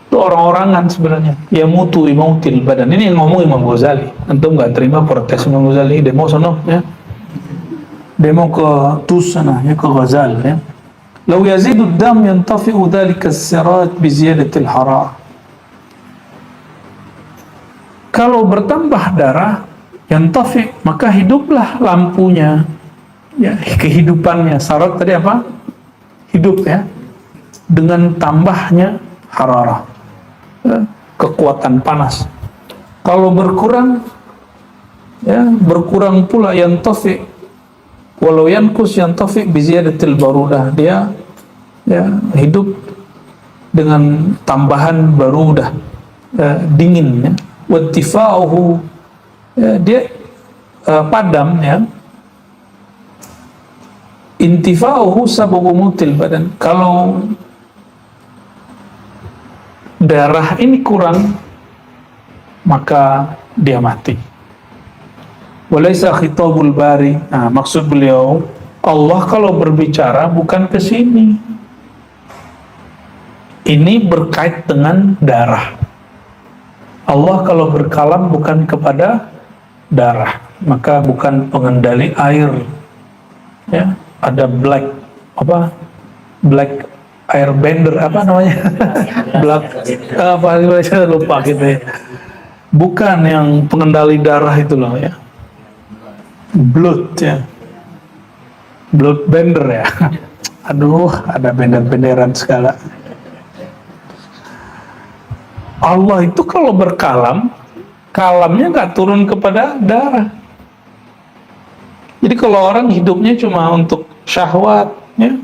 Itu orang-orangan sebenarnya. Ya mutu imautil badan. Ini yang ngomong Imam Ghazali. Antum nggak terima protes Imam Ghazali, demo sono, ya. Demo ke TUS sana, ya, ke Ghazal, ya. Lau yazidu dam yantafi'u dhalika as-sirat bi ziyadatil hararah. Kalau bertambah darah yantafi, maka hiduplah lampunya, ya, kehidupannya. Syarat tadi apa? Hidup, ya, dengan tambahnya hararah. kekuatan panas. Kalau berkurang, ya berkurang pula yantafi, walau yankus yantafi biziyadatil barudah, dia ya hidup dengan tambahan barudah, dingin, ya. Wattifa'uhu, ya, dia padam, ya. Intifa'uhu sababu mutil badan. Kalau darah ini kurang, maka dia mati. Walaysa khitabul bari. Nah, maksud beliau, Allah kalau berbicara bukan ke sini. Ini berkait dengan darah. Allah kalau berkalam bukan kepada darah, maka bukan pengendali air. Ya, ada black airbender, apa namanya? Black apa saya lupa gitu ya. Bukan yang pengendali darah itu loh, ya. Blood, ya. Blood bender, ya. Aduh, ada bender-benderan segala. Allah itu kalau berkalam, kalamnya nggak turun kepada darah. Jadi kalau orang hidupnya cuma untuk syahwat, ya,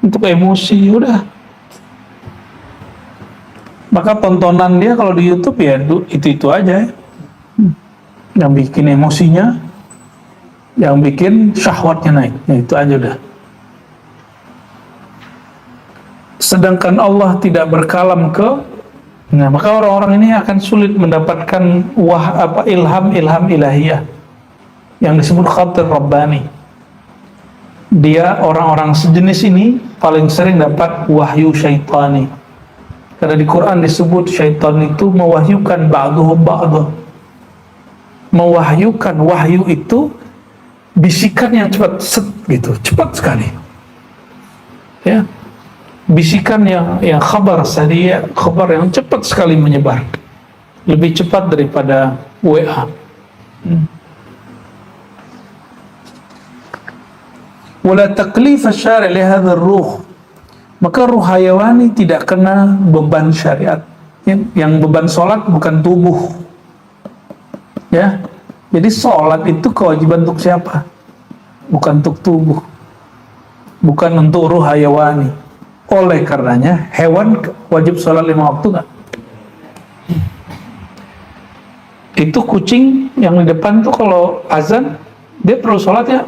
untuk emosi, udah. Maka tontonan dia kalau di YouTube ya itu aja, ya. Yang bikin emosinya, yang bikin syahwatnya naik, ya, itu aja udah. Sedangkan Allah tidak berkalam maka orang-orang ini akan sulit mendapatkan ilham ilahiyah yang disebut khatir rabbani. Dia orang-orang sejenis ini paling sering dapat wahyu syaitani. Karena di Quran disebut syaitan itu mewahyukan ba'duhum ba'duh. Mewahyukan, wahyu itu bisikan yang cepat, gitu, cepat sekali. Ya. Bisikan yang khabar sariya, khabar yang cepat sekali menyebar, lebih cepat daripada WA. Wala taklif asy-syari' li hadzal ruh. Maka ruh hayawani tidak kena beban syariat. Yang beban sholat bukan tubuh. Ya. Jadi sholat itu kewajiban untuk siapa? Bukan untuk tubuh. Bukan untuk ruh hayawani. Oleh karenanya hewan wajib sholat 5 waktu nggak? Itu kucing yang di depan tuh kalau azan dia perlu sholat, ya?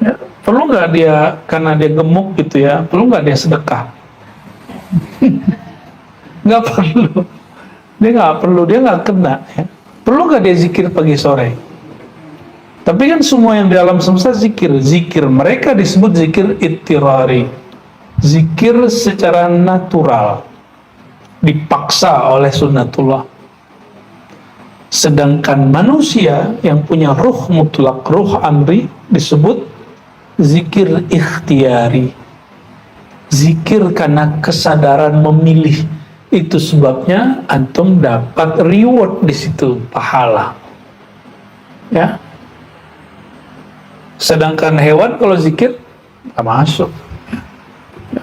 Ya, perlu nggak dia karena dia gemuk gitu, ya? Perlu nggak dia sedekah? Nggak perlu. Dia nggak perlu, dia nggak kena. Ya. Perlu nggak dia zikir pagi sore? Tapi kan semua yang di alam semesta zikir mereka disebut zikir ittirari. Zikir secara natural, dipaksa oleh sunnatullah. Sedangkan manusia yang punya ruh mutlak, ruh amri, disebut zikir ikhtiari. Zikir karena kesadaran memilih. Itu sebabnya antum dapat reward di situ, pahala. Ya. Sedangkan hewan kalau zikir nggak masuk.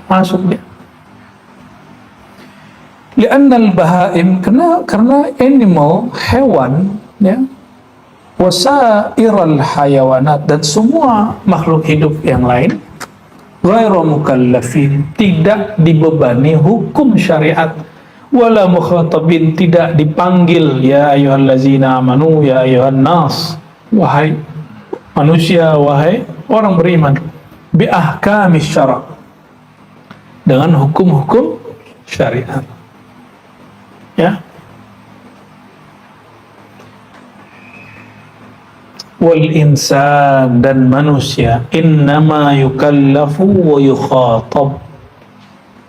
Masuk dia. Li'annal bahaim, karena animal, hewan, ya, wasairal hayawanat, dan semua makhluk hidup yang lain, ghairu mukallafin, tidak dibebani hukum syariat, wala mukhatabin, tidak dipanggil ya ayyuhallazina amanu, ya ayyuhan nas, wahai manusia, wahai orang beriman, bi ahkamis syara', dengan hukum-hukum syariat. Ya. Wal insan, dan manusia, innama yukallafu wa yukhatab.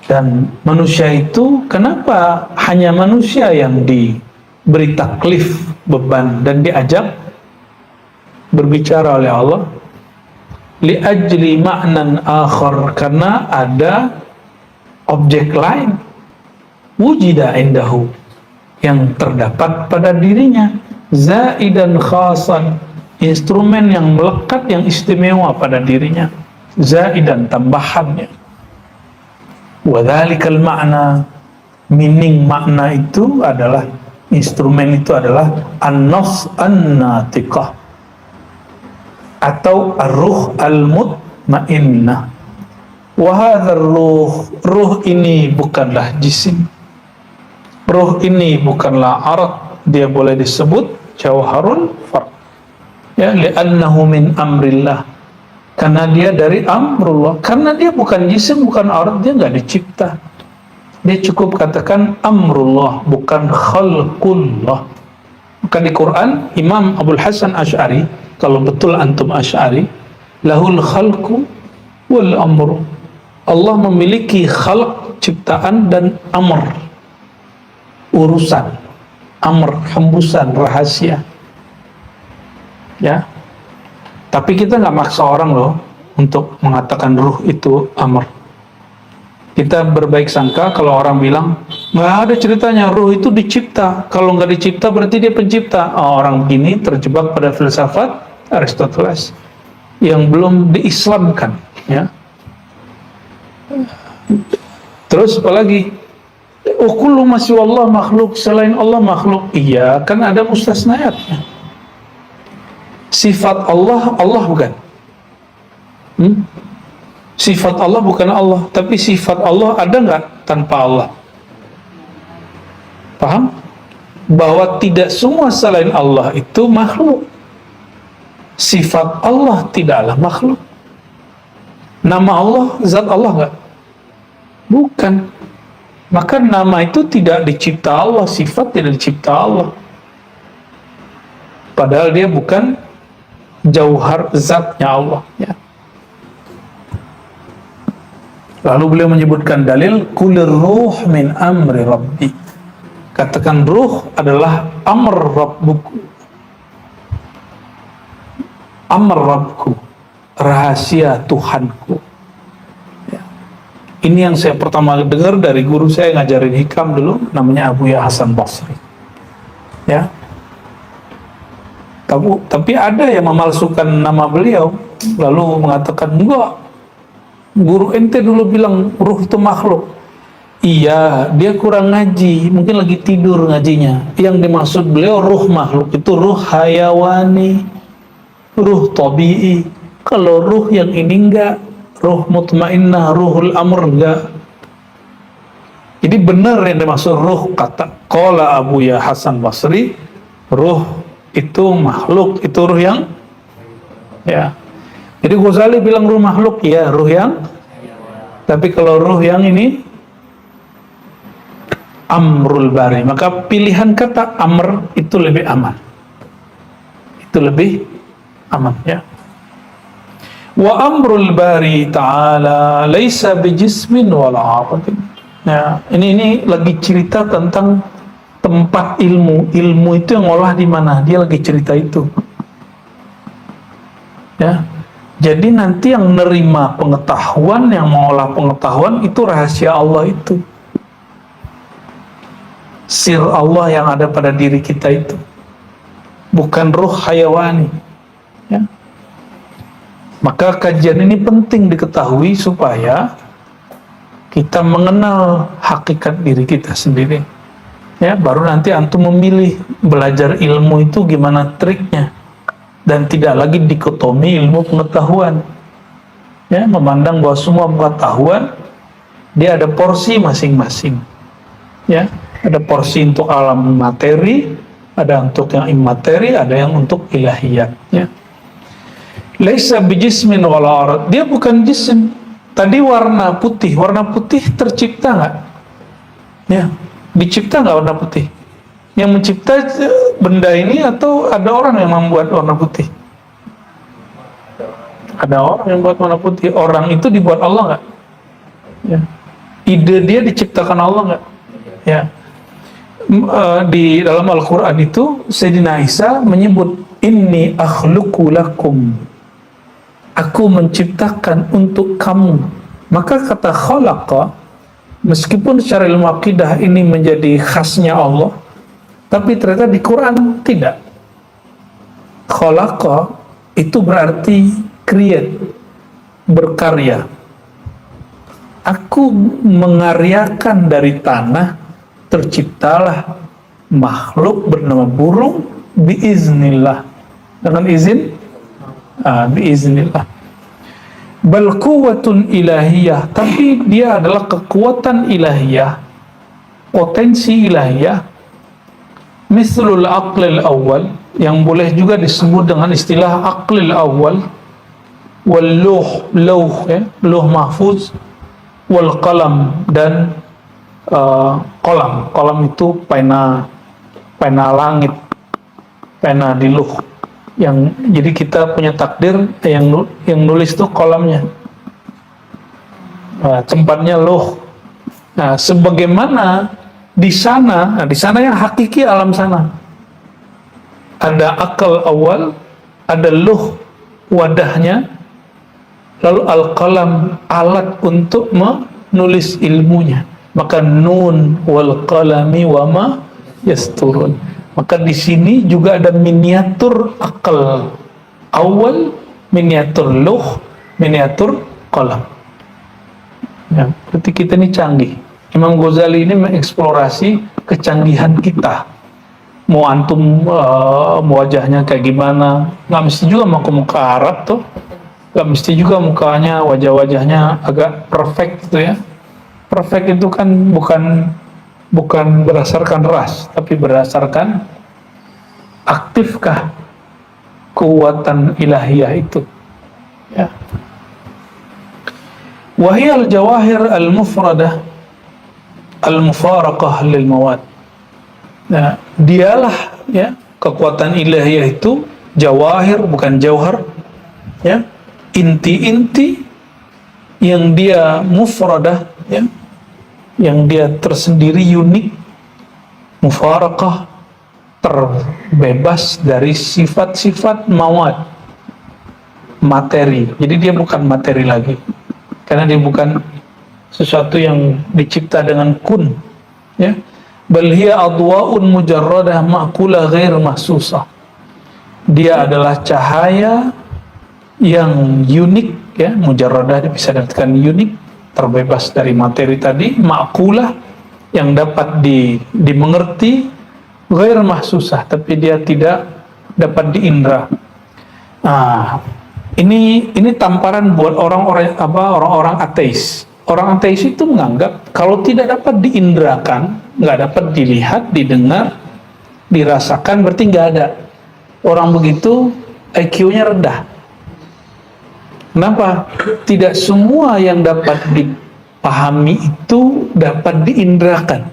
Dan manusia itu, kenapa hanya manusia yang diberi taklif, beban, dan diajak berbicara oleh Allah? Li ajli ma'nan akhar, karena ada objek lain, wujida indahu, yang terdapat pada dirinya, zaidan khasan, instrumen yang melekat, yang istimewa pada dirinya, zaidan, tambahannya. Wadzalikal ma'na, meaning makna itu adalah, instrumen itu adalah an-nafs an-natiqah atau ar-ruh al-mutmainnah. Wa hadzal ruh ini bukanlah jisim, ruh ini bukanlah arad, dia boleh disebut jauharul fard, ya, li'annahu min amrillah, karena dia dari amrullah, karena dia bukan jisim, bukan arad, dia nggak dicipta. Dia cukup katakan amrullah, bukan khalqullah. Maka di Quran Imam Abul Hasan Asy'ari, kalau betul antum Asy'ari, lahul khalqu wal amru, Allah memiliki khalq, ciptaan, dan amr, urusan. Amr, hembusan, rahasia, ya. Tapi kita nggak maksa orang loh untuk mengatakan ruh itu amr. Kita berbaik sangka kalau orang bilang nggak ada ceritanya ruh itu dicipta, kalau nggak dicipta berarti dia pencipta. Orang begini terjebak pada filsafat Aristoteles yang belum diislamkan, ya. Terus apalagi, oh kullu ma siwallah makhluk, selain Allah makhluk. Iya, kan ada mustasnayatnya. Sifat Allah, Allah bukan. Sifat Allah bukan Allah, tapi sifat Allah ada nggak tanpa Allah? Paham? Bahwa tidak semua selain Allah itu makhluk. Sifat Allah tidaklah makhluk. Nama Allah, zat Allah nggak? Bukan. Maka nama itu tidak dicipta Allah, sifat tidak dicipta Allah. Padahal dia bukan jauhar zatnya Allah, ya. Lalu beliau menyebutkan dalil kulir ruh min amri rabbi. Katakan ruh adalah amr rabbuku. Amr rabbku, rahasia Tuhanku. Ya. Ini yang saya pertama dengar dari guru saya ngajarin hikam dulu, namanya Abuya Hasan Basri. Ya. Tapi ada yang memalsukan nama beliau, lalu mengatakan enggak, guru ente dulu bilang ruh itu makhluk. Iya, dia kurang ngaji, mungkin lagi tidur ngajinya. Yang dimaksud beliau ruh makhluk itu ruh hayawani, ruh tabi'i. Kalau ruh yang ini enggak, ruh mutmainnah, ruhul amr enggak. Jadi benar yang dimaksud ruh, kata qala Abuya Hasan Basri, ruh itu makhluk, itu ruh yang, ya. Jadi Ghazali bilang ruh makhluk, ya ruh yang, tapi kalau ruh yang ini amrul bari, maka pilihan kata amr itu lebih aman, itu lebih aman, ya. Wa amrul bari ta'ala laisa bijismin wala aqatin. Ya, ini lagi cerita tentang tempat ilmu itu yang olah di mana, dia lagi cerita itu, ya. Jadi nanti yang nerima pengetahuan, yang mengolah pengetahuan itu rahasia Allah itu, sir Allah yang ada pada diri kita itu, bukan ruh hayawani, ya. Maka kajian ini penting diketahui supaya kita mengenal hakikat diri kita sendiri, ya. Baru nanti antum memilih belajar ilmu itu gimana triknya, dan tidak lagi dikotomi ilmu pengetahuan, ya. Memandang bahwa semua pengetahuan dia ada porsi masing-masing, ya. Ada porsi untuk alam materi, ada untuk yang imateri, ada yang untuk ilahiyat, ya. Laisa bijismin wala arad, dia bukan jisim. Tadi warna putih tercipta nggak? Ya, dicipta nggak warna putih? Yang mencipta benda ini atau ada orang yang membuat warna putih? Ada orang yang buat warna putih. Orang itu dibuat Allah nggak? Ya. Ide dia diciptakan Allah nggak? Ya. Di dalam Al-Quran itu Sayyidina Isa menyebut inni akhluqu lakum, aku menciptakan untuk kamu. Maka kata khalaqa, meskipun secara ilmu akidah ini menjadi khasnya Allah, tapi ternyata di Quran tidak. Khalaqa itu berarti create, berkarya. Aku mengaryakan dari tanah terciptalah makhluk bernama burung biiznillah, dengan izin biiznillah. Bal quwwatun ilahiyah, tapi dia adalah kekuatan ilahiyah, potensi ilahiyah, mislul aqlil awal, yang boleh juga disebut dengan istilah aqlil awal, wal lauh ya, lauh mahfuz, wal qalam, dan qalam itu pena langit, pena di lauh, yang jadi kita punya takdir yang nulis tuh qalamnya, tempatnya lauh. Nah, sebagaimana di sana yang hakiki alam sana ada akal awal, ada lauh wadahnya, lalu al-qalam alat untuk menulis ilmunya. Maka nun wal qalami wa ma yasturun. Maka di sini juga ada miniatur akal awal, miniatur lauh, miniatur qalam. Ya, berarti kita ini canggih. Imam Ghazali ini mengeksplorasi kecanggihan kita. Mau antum wajahnya kayak gimana, nggak mesti juga muka Arab tuh, nggak mesti juga mukanya, wajah-wajahnya agak perfect gitu ya. Perfect itu kan bukan berdasarkan ras, tapi berdasarkan aktifkah kekuatan ilahiyah itu ya. Wahiyal jawahir al-mufradah al-mufaraqah lil mawad. Nah, dialah ya kekuatan ilahiyah itu jawahir, bukan jauhar ya, inti-inti yang dia mufradah ya, yang dia tersendiri, unik, mufaraqah, terbebas dari sifat-sifat mawad, materi. Jadi dia bukan materi lagi, karena dia bukan sesuatu yang dicipta dengan kun ya. Bal hiya adwa'un mujarradah ma'kulah ghair mahsusah. Dia adalah cahaya yang unik ya, mujarradah bisa dikatakan unik, terbebas dari materi tadi, ma'kulah yang dapat dimengerti, ghair mahsusah, tapi dia tidak dapat diindra. Nah, ini tamparan buat orang-orang ateis. Orang ateis itu menganggap kalau tidak dapat diindrakan, nggak dapat dilihat, didengar, dirasakan, berarti nggak ada. Orang begitu IQ-nya rendah. Kenapa? Tidak semua yang dapat dipahami itu dapat diindrakan.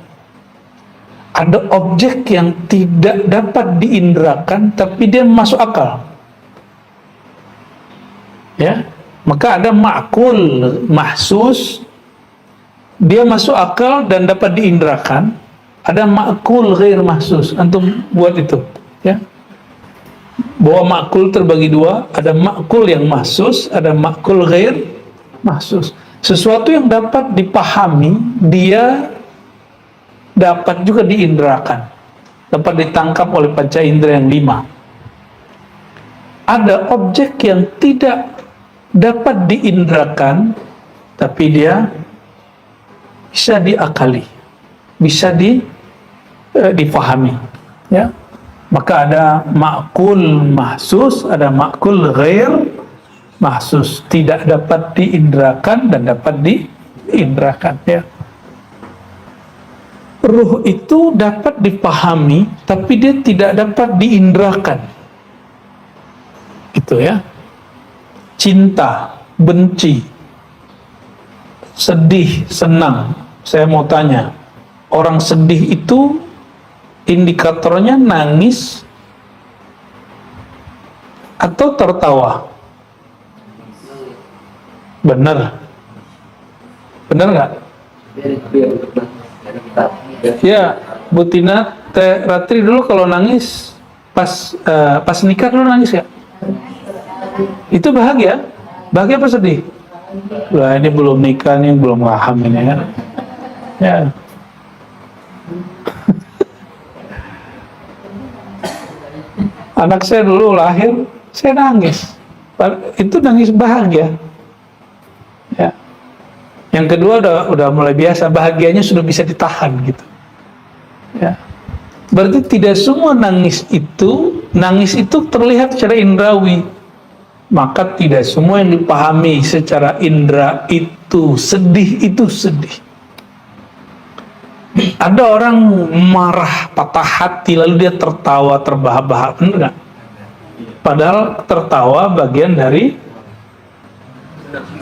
Ada objek yang tidak dapat diindrakan, tapi dia masuk akal. Ya, maka ada ma'kul, mahsus, dia masuk akal dan dapat diindrakan. Ada ma'kul ghair mahsus. Antum buat itu ya, bahwa ma'kul terbagi dua, ada ma'kul yang mahsus, ada ma'kul ghair mahsus. Sesuatu yang dapat dipahami, dia dapat juga diindrakan, dapat ditangkap oleh panca indera yang 5. Ada objek yang tidak dapat diindrakan, tapi dia bisa diakali, bisa dipahami ya. Maka ada ma'kul mahsus, ada ma'kul ghair mahsus, tidak dapat diindrakan dan dapat diindrakan ya. Ruh itu dapat dipahami, tapi dia tidak dapat diindrakan, gitu ya. Cinta, benci, sedih, senang. Saya mau tanya, orang sedih itu indikatornya nangis atau tertawa? Benar? Benar nggak? Ya, Bu Tina, Teh Ratri dulu kalau nangis pas nikah dulu nangis ya? Itu bahagia? Bahagia apa sedih? Wah, ini belum nikah nih, belum paham ini ya. Ya. Anak saya dulu lahir, saya nangis. Itu nangis bahagia. Ya. Yang kedua udah mulai biasa, bahagianya sudah bisa ditahan gitu. Ya. Berarti tidak semua nangis itu terlihat secara indrawi. Maka tidak semua yang dipahami secara indera itu sedih. Ada orang marah, patah hati, lalu dia tertawa, terbahak-bahak, benar nggak? Padahal tertawa bagian dari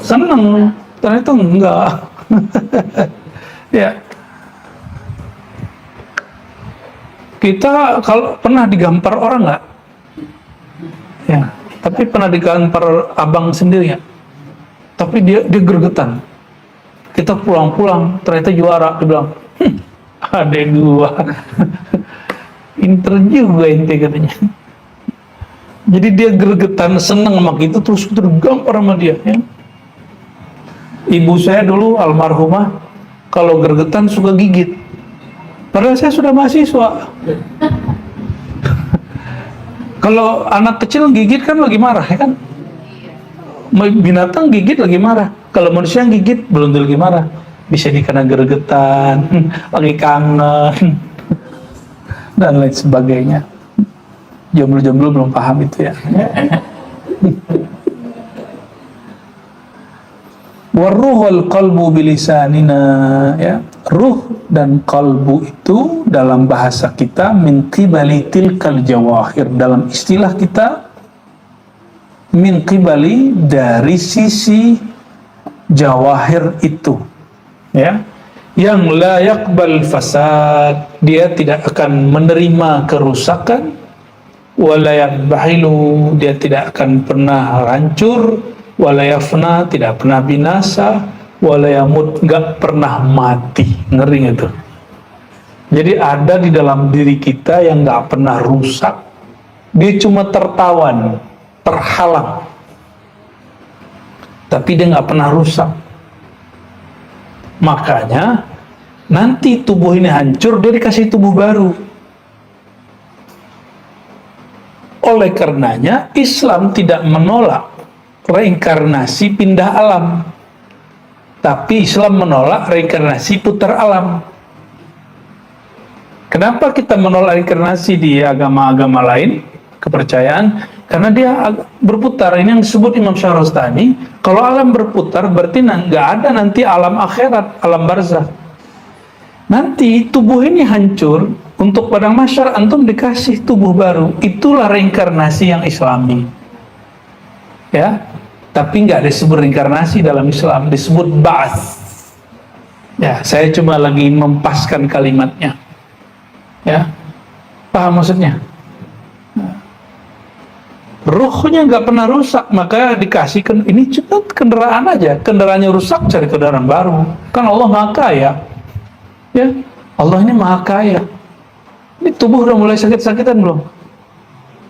senang, ternyata enggak. Ya, kita kalau pernah digampar orang nggak? Ya, tapi pernah digampar abang sendiri ya? Tapi dia gregetan. Kita pulang-pulang, ternyata juara. Dia bilang, adek gua. Pinter juga ente katanya. Jadi dia gregetan, seneng sama kita, terus tergampar sama dia. Ya. Ibu saya dulu almarhumah, kalau gregetan suka gigit. Padahal saya sudah mahasiswa. Kalau anak kecil gigit kan lagi marah, ya kan? Binatang gigit lagi marah. Kalau manusia yang gigit belum tentu lagi marah. Bisa dikena gregetan, lagi kangen, dan lain sebagainya. Jomblo-jomblo belum paham itu ya. Waruhul qalbu bilisanina, ya. Ruh dan kalbu itu dalam bahasa kita min qibali tilkal jawahir, dalam istilah kita min qibali dari sisi jawahir itu, ya, yang la yaqbal fasad, dia tidak akan menerima kerusakan, wala yaqbahilu, dia tidak akan pernah hancur, wala yafna, tidak pernah binasa, wala yamut, nggak pernah mati. Ngeri itu. Jadi ada di dalam diri kita yang nggak pernah rusak, dia cuma tertawan, terhalang, tapi dia nggak pernah rusak. Makanya nanti tubuh ini hancur, dia dikasih tubuh baru. Oleh karenanya Islam tidak menolak reinkarnasi pindah alam, tapi Islam menolak reinkarnasi putar alam. Kenapa kita menolak reinkarnasi di agama-agama lain, kepercayaan? Karena dia berputar. Ini yang disebut Imam Syahrastani, kalau alam berputar berarti nggak ada nanti alam akhirat, alam barzakh. Nanti tubuh ini hancur, untuk padang mahsyar antum dikasih tubuh baru. Itulah reinkarnasi yang Islami, ya. Tapi nggak disebut reinkarnasi dalam Islam, disebut ba'ats. Ya, saya cuma lagi mempaskan kalimatnya, ya. Paham maksudnya? Ruhnya nggak pernah rusak, maka dikasihkan ini cuma kendaraan aja. Kendaraannya rusak, cari kendaraan baru. Kan Allah Maha Kaya, ya. Allah ini Maha Kaya. Ini tubuh udah mulai sakit-sakitan belum?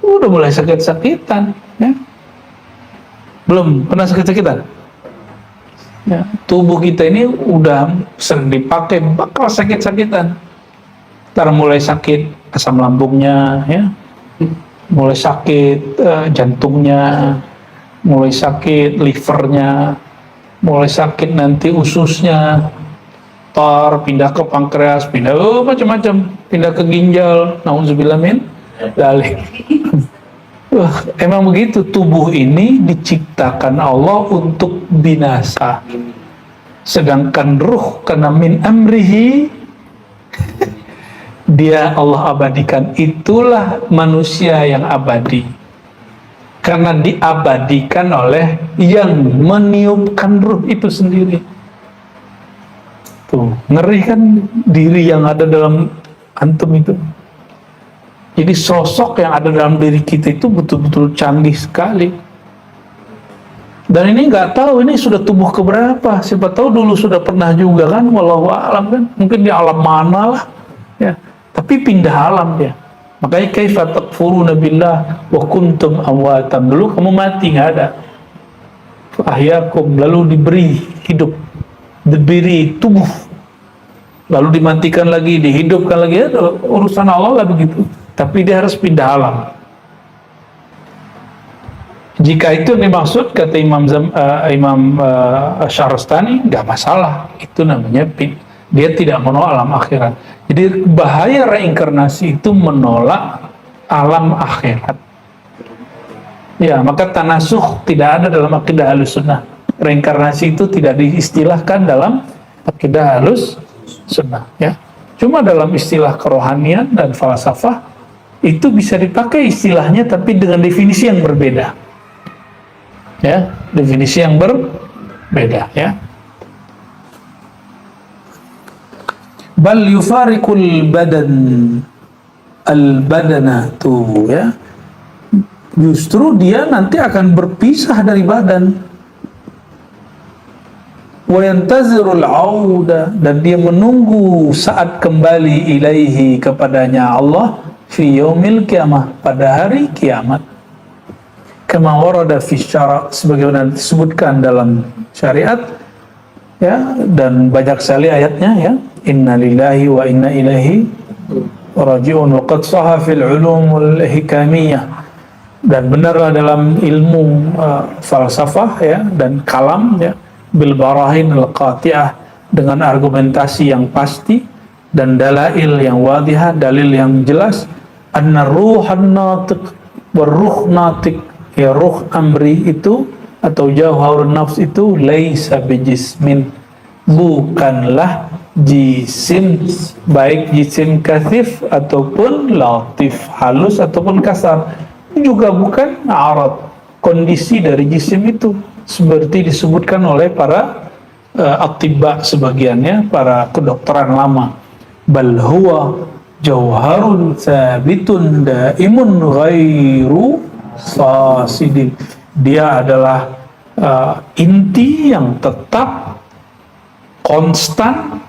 Udah mulai sakit-sakitan, ya. Belum pernah sakit-sakitan? Ya, tubuh kita ini udah sering dipakai, bakal sakit-sakitan. Ntar mulai sakit asam lambungnya, ya. Mulai sakit jantungnya, mulai sakit livernya, mulai sakit nanti ususnya, pindah ke pankreas, pindah macam-macam, pindah ke ginjal, nauzubillah min dzalik. Emang begitu, tubuh ini diciptakan Allah untuk binasa, sedangkan ruh karena min amrihi dia Allah abadikan. Itulah manusia yang abadi karena diabadikan oleh yang meniupkan ruh itu sendiri. Tuh, ngeri kan diri yang ada dalam antum itu. Jadi sosok yang ada dalam diri kita itu betul-betul canggih sekali. Dan ini nggak tahu ini sudah tubuh keberapa. Siapa tahu dulu sudah pernah juga kan, wallahu a'lam kan. Mungkin di alam mana lah, ya. Tapi pindah alam dia. Makanya kaifa takfuruna billah wa kuntum amwatan. Dulu kamu mati nggak ada. Ahyakum, lalu diberi hidup, diberi tubuh, lalu dimatikan lagi, dihidupkan lagi. Ya, urusan Allah lah begitu. Tapi dia harus pindah alam. Jika itu yang dimaksud, kata Imam Syahrastani, nggak masalah. Itu namanya dia tidak menolak alam akhirat. Jadi bahaya reinkarnasi itu menolak alam akhirat. Ya, maka tanasuh tidak ada dalam akidah Ahlussunnah. Reinkarnasi itu tidak diistilahkan dalam akidah Ahlussunnah, ya. Cuma dalam istilah kerohanian dan falsafah itu bisa dipakai istilahnya, tapi dengan definisi yang berbeda. Ya, definisi yang berbeda, ya. Bal yufarikul badan al-badana tuh, ya. Justru dia nanti akan berpisah dari badan. Wa yantazirul auda, dan dia menunggu saat kembali ilaihi, kepadanya Allah, fi yaumil qiyamah, pada hari kiamat. Kama warada fi syara', sebagaimana disebutkan dalam syariat, ya, dan banyak sekali ayatnya, ya. Inna lillahi wa inna ilaihi raji'un, wa qad sahha fil ulumul hikamiyah, dan benarlah dalam ilmu falsafah, ya, dan kalam, ya, bil barahin al qati'ah, dengan argumentasi yang pasti dan dalail yang wadihah, dalil yang jelas, anna ruhan natiq wa ruh natiq, ya, ruh amri itu atau jauharun nafs itu laisa bijismin, bukanlah jisim, baik jisim kasif ataupun latif, halus ataupun kasar, juga bukan arad, kondisi dari jisim itu, seperti disebutkan oleh para atibba sebagiannya, para kedokteran lama. Bal huwa jauharun sabitun daimun ghairu fasidin, dia adalah inti yang tetap konstan,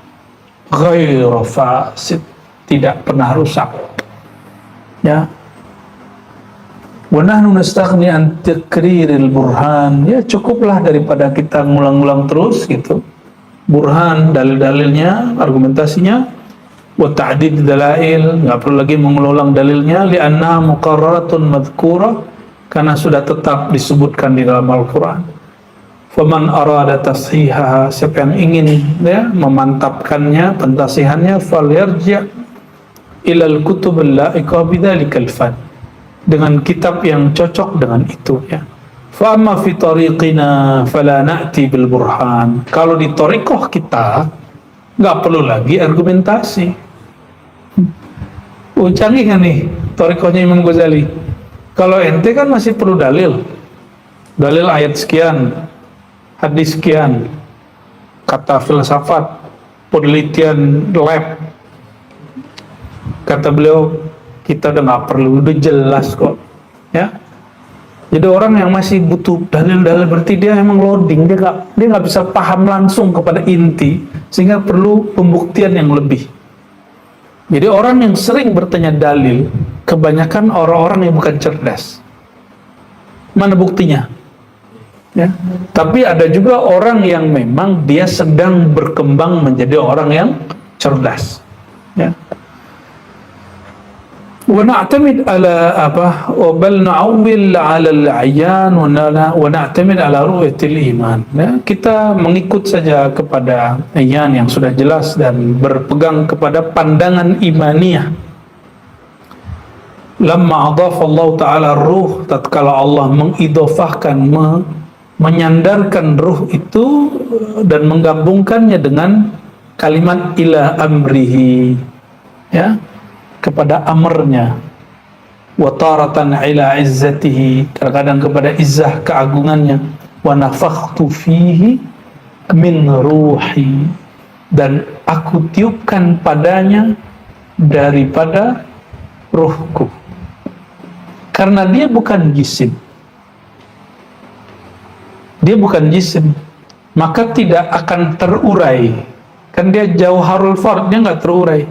ghairu fasid, tidak pernah rusak, ya. Wa nahnu nastaghni an takriril burhan, ya, cukuplah daripada kita ngulang-ngulang terus gitu burhan, dalil-dalilnya, argumentasinya. Wa ta'did dalail, nggak perlu lagi mengulang dalilnya, li'anna muqarraratun madhkura, karena sudah tetap disebutkan di dalam Al-Quran. Faman arada tashihaha, siapa yang ingin, ya, memantapkannya, pentasihannya, falyarji' ilal kutubul la'iqa bidzalikal fan, dengan kitab yang cocok dengan itu, ya. Fa amma fi tariqina fala na'ti bil burhan, kalau di thariqah kita nggak perlu lagi argumentasi. Canggih kan nih thariqahnya Imam Ghazali. Kalau ente kan masih perlu dalil ayat sekian, hadis sekian, kata filsafat, penelitian lab. Kata beliau, kita udah nggak perlu, udah jelas kok, ya. Jadi orang yang masih butuh dalil-dalil berarti dia emang loading, dia nggak bisa paham langsung kepada inti, sehingga perlu pembuktian yang lebih. Jadi orang yang sering bertanya dalil, kebanyakan orang-orang yang bukan cerdas. Mana buktinya? Ya. Tapi ada juga orang yang memang dia sedang berkembang menjadi orang yang cerdas, ya. Wa na'tamid ala apa, wa bal na'awil ala al-'ayyan wa na'tamid ala ru'yatil iman, ya, kita mengikut saja kepada ayan yang sudah jelas dan berpegang kepada pandangan imaniyah. Lamma adhafa Allah ta'ala ruh, tatkala Allah mengidhafahkan, menyandarkan ruh itu dan menggabungkannya dengan kalimat ila amrihi, ya, kepada amarnya. Wa taratan ila izzatihi, kadang-kadang kepada izzah keagungannya. Wa nafakhtu fihi min ruhi, dan aku tiupkan padanya daripada ruhku. Karena dia bukan jisim, maka tidak akan terurai. Kan dia jauharul fard, dia nggak terurai.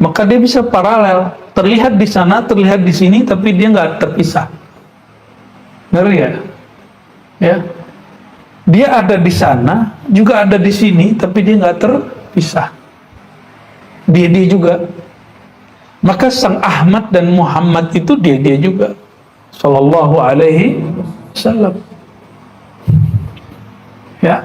Maka dia bisa paralel, terlihat di sana, terlihat di sini, tapi dia nggak terpisah. Ngeri ya? Ya, dia ada di sana, juga ada di sini, tapi dia nggak terpisah. Dia juga. Maka sang Ahmad dan Muhammad itu dia juga. Sallallahu alaihi wasallam. Ya.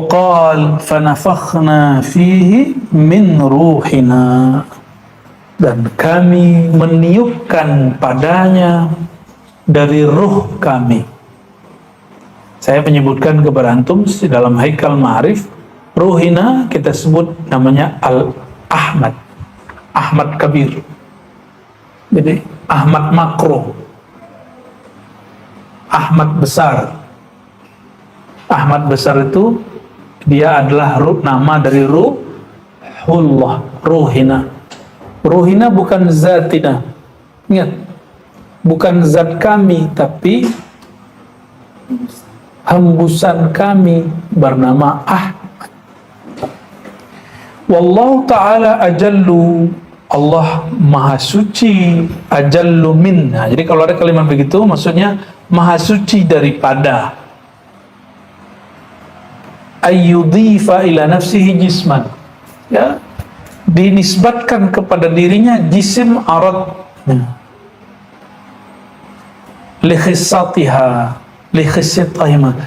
qal fanafakhna fihi min ruhina, dan kami meniupkan padanya dari ruh kami. Saya menyebutkan kepada antum di dalam Haikal Ma'arif, ruhina kita sebut namanya Al-Ahmad, Ahmad Kabir. Jadi Ahmad makro, Ahmad besar. Ahmad besar itu dia adalah nama dari Ruhullah, Ruhina. Ruhina bukan zatina. Ingat, bukan zat kami, tapi hembusan kami bernama Ahmad. Wallahu ta'ala ajallu, Allah maha suci, ajallu minna. Jadi kalau ada kalimat begitu, maksudnya maha suci daripada. Ayyudhifa ila nafsihi jisman, ya, dinisbatkan kepada dirinya jisim arad, likhissatiha, likhissatihima,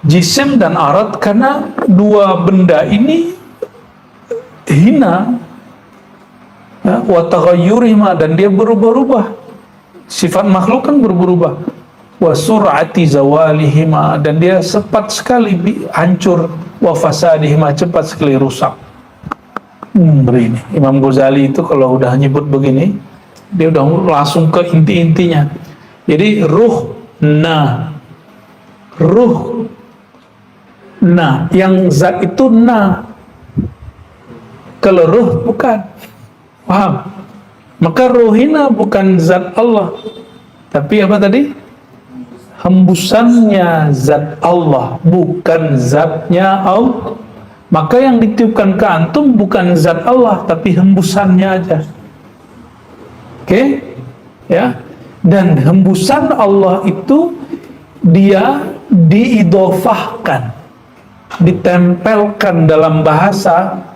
jisim dan arad, karena dua benda ini hina, ya, wa taghayyurihima, dan dia berubah-ubah. Sifat makhluk kan berubah-ubah. Wa sur'ati zawalihima, dan dia cepat sekali hancur. Wa fasadihima, cepat sekali rusak. Begini Imam Ghazali itu kalau udah nyebut begini, dia udah langsung ke inti-intinya. Jadi ruh na, yang zat itu na, kalau ruh bukan. Paham? Maka ruhina bukan zat Allah, tapi apa tadi? Hembusannya zat Allah, bukan zatnya Allah. Maka yang ditiupkan ke antum bukan zat Allah, tapi hembusannya aja. Oke? Ya. Dan hembusan Allah itu dia diidofahkan, ditempelkan dalam bahasa,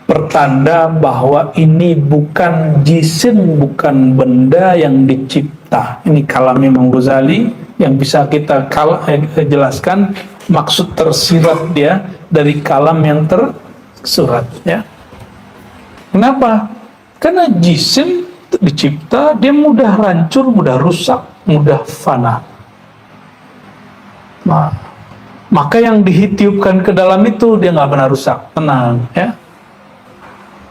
pertanda bahwa ini bukan jisim, bukan benda yang dicipta. Ini kalam Imam Ghazali yang bisa kita jelaskan maksud tersirat dia dari kalam yang tersurat, ya. Kenapa? Karena jisim dicipta, dia mudah hancur, mudah rusak, mudah fana. Nah, maka yang ditiupkan ke dalam itu dia nggak pernah rusak, tenang, ya.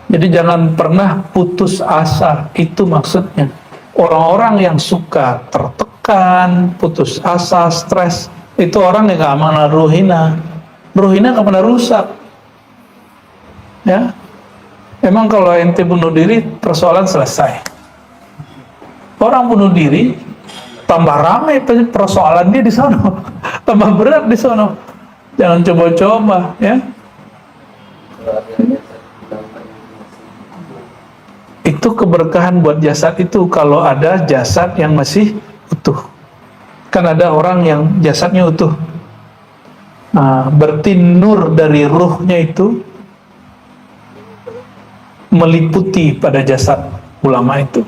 Jadi jangan pernah putus asa, itu maksudnya. Orang-orang yang suka tertekan, putus asa, stres, itu orang yang gak amanah ruhina. Ruhina gak pernah rusak. Ya, emang kalau ente bunuh diri, persoalan selesai. Orang bunuh diri, tambah ramai persoalan dia di sana, tambah berat di sana. Jangan coba-coba, ya. Itu keberkahan buat jasad itu kalau ada jasad yang masih utuh. Kan ada orang yang jasadnya utuh. Nah, berarti nur dari ruhnya itu meliputi pada jasad ulama itu.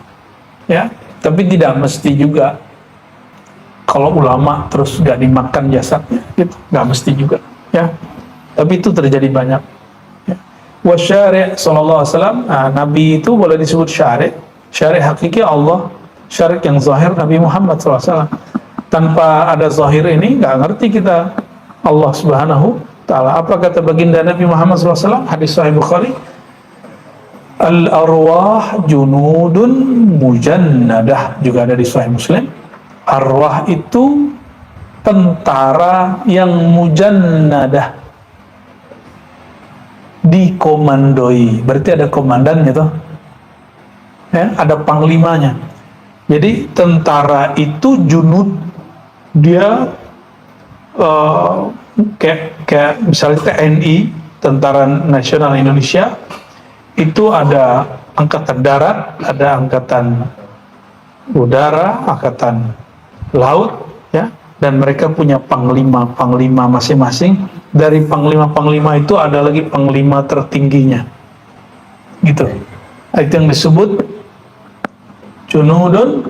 Ya, tapi tidak mesti juga. Kalau ulama terus gak dimakan jasadnya, gitu, gak mesti juga. Ya, tapi itu terjadi banyak. Wasyari' sallallahu alaihi wasallam, Nabi itu boleh disebut syari'. Syari' hakiki Allah, syari' yang zahir Nabi Muhammad sallallahu alaihi wasallam. Tanpa ada zahir ini nggak ngerti kita Allah subhanahu ta'ala. Apa kata baginda Nabi Muhammad sallallahu alaihi wasallam, hadis sahih Bukhari, al-arwah junudun mujannadah, juga ada di sahih Muslim. Arwah itu tentara yang mujannadah, dikomandoi, berarti ada komandannya tuh, ya, ada panglimanya. Jadi tentara itu junud, dia kayak misalnya TNI, Tentara Nasional Indonesia, itu ada angkatan darat, ada angkatan udara, angkatan laut, ya, dan mereka punya panglima masing-masing. Dari panglima itu ada lagi panglima tertingginya, gitu. Itu yang disebut junudun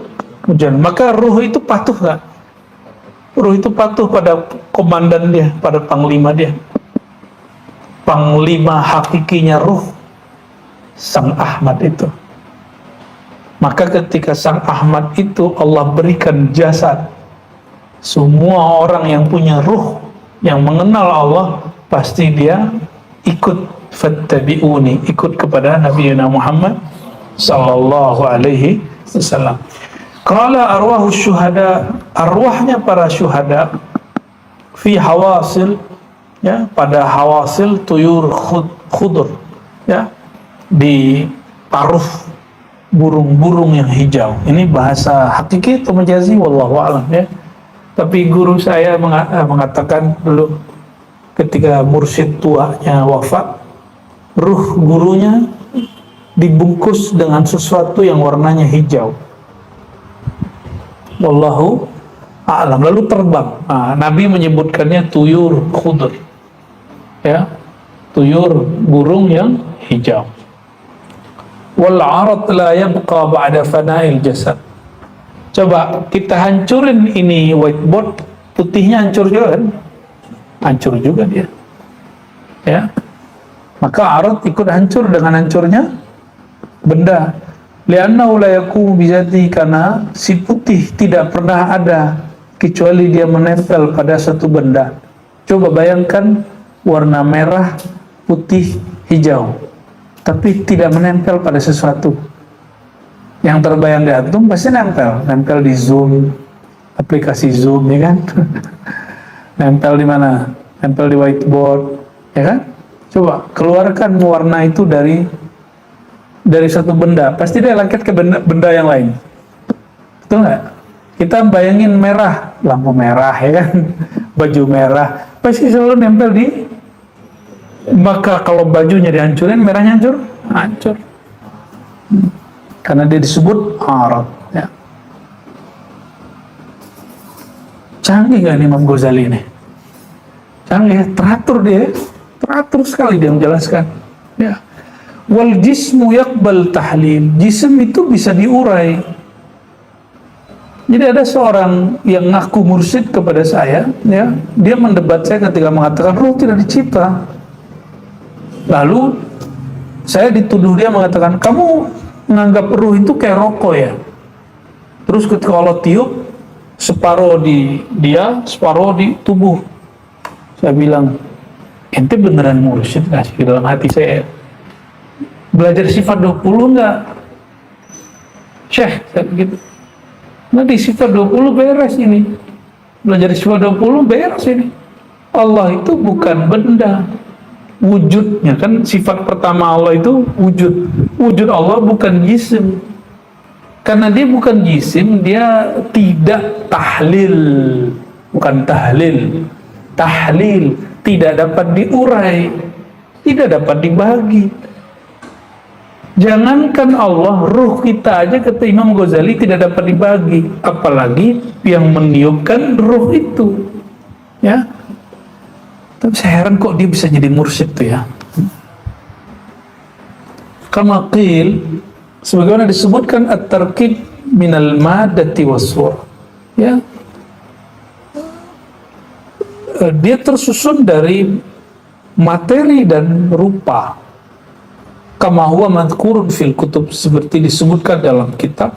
mujan. Maka ruh itu patuh gak? Ruh itu patuh pada komandan dia, pada panglima dia. Panglima hakikinya ruh, Sang Ahmad itu. Maka ketika Sang Ahmad itu Allah berikan jasad, semua orang yang punya ruh, yang mengenal Allah, pasti dia ikut fattabi'uni, ikut kepada Nabi Muhammad sallallahu alaihi wasallam. Qala arwahu syuhada, arwahnya para syuhada fi hawasil, ya, pada hawasil tuyur khudur, ya, di paruh burung-burung yang hijau. Ini bahasa hakiki atau majazi, wallahu a'lam, ya. Tapi guru saya mengatakan dulu ketika mursyid tuanya wafat, ruh gurunya dibungkus dengan sesuatu yang warnanya hijau. Wallahu a'lam. Lalu terbang. Nah, Nabi menyebutkannya tuyur khudur, ya, tuyur burung yang hijau. Wal 'arad la yabqa ba'da fana'il jasad. Coba kita hancurin ini whiteboard, putihnya hancur juga kan? Hancur juga dia, ya. Maka arad ikut hancur dengan hancurnya benda. Li'annahu la yakumu bizati, karena si putih tidak pernah ada kecuali dia menempel pada satu benda. Coba bayangkan warna merah, putih, hijau, tapi tidak menempel pada sesuatu. Yang terbayang di antum pasti nempel di Zoom, aplikasi Zoom, ya kan? Nempel di mana? Nempel di whiteboard, ya kan? Coba keluarkan warna itu dari satu benda, pasti dia lengket ke benda yang lain. Betul nggak? Kita bayangin merah, lampu merah, ya kan? Baju merah, pasti selalu nempel di. Maka kalau bajunya dihancurin, merahnya hancur. Karena dia disebut arad, ya. Canggih nggak nih Imam Ghazali ini? Canggih, teratur dia, teratur sekali dia menjelaskan, ya. Wal jismu yaqbal tahlil, jism itu bisa diurai. Jadi ada seorang yang ngaku mursyid kepada saya, ya, dia mendebat saya ketika mengatakan ruh tidak dicipta. Lalu saya dituduh, dia mengatakan kamu menganggap ruh itu kayak rokok, ya. Terus ketika Allah tiup, separuh di dia, separuh di tubuh. Saya bilang, ente beneran mursyid nggak sih? Dalam hati saya, belajar sifat 20 enggak? Syekh, saya begitu. Nanti sifat 20 beres ini. Belajar sifat 20 beres ini. Allah itu bukan benda. Wujudnya kan, sifat pertama Allah itu wujud. Wujud Allah bukan jisim. Karena dia bukan jisim, dia tidak tahlil. Bukan tahlil. Tahlil. Tidak dapat diurai. Tidak dapat dibagi. Jangankan Allah, ruh kita aja kata Imam Ghazali tidak dapat dibagi, apalagi yang meniupkan ruh itu, ya. Tapi saya heran kok dia bisa jadi mursyid tuh, ya. Kama qil, sebagaimana disebutkan at-tarkib minal madati was-sur, ya. Dia tersusun dari materi dan rupa. Kama huwa madhkurun fil kutub, seperti disebutkan dalam kitab.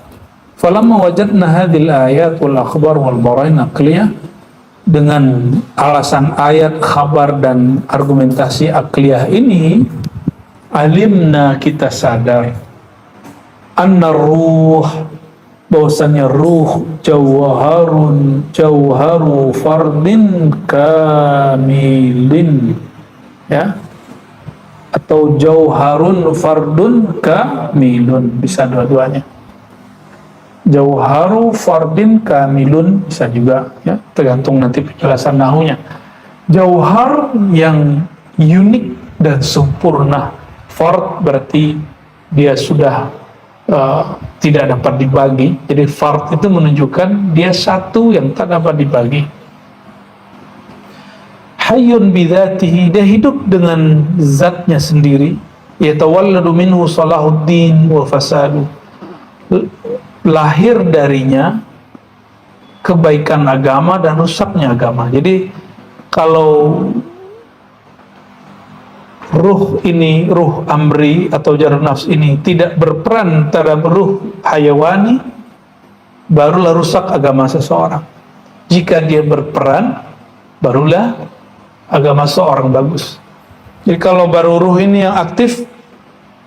Falamma wajadna hadhil ayat wal akhbar wal barahin aqliyah, dengan alasan ayat, khabar dan argumentasi akliyah ini, alimna, kita sadar, anna ruh, bahwasannya ruh jauharu fardin kamilin, ya, atau jauharun fardun kamilun, bisa dua-duanya. Jauharu fardin kamilun bisa juga, ya, tergantung nanti penjelasan nahunya. Jauhar yang unik dan sempurna. Fard berarti dia sudah tidak dapat dibagi. Jadi fard itu menunjukkan dia satu yang tak dapat dibagi. Hayyun bidzatihi, dia hidup dengan zatnya sendiri. Yatawalladu minhu salahuddin wa fasadu, lahir darinya kebaikan agama dan rusaknya agama. Jadi kalau ruh ini, ruh amri atau jarum nafs ini tidak berperan terhadap ruh hayawani, barulah rusak agama seseorang. Jika dia berperan, barulah agama seseorang bagus. Jadi kalau baru ruh ini yang aktif,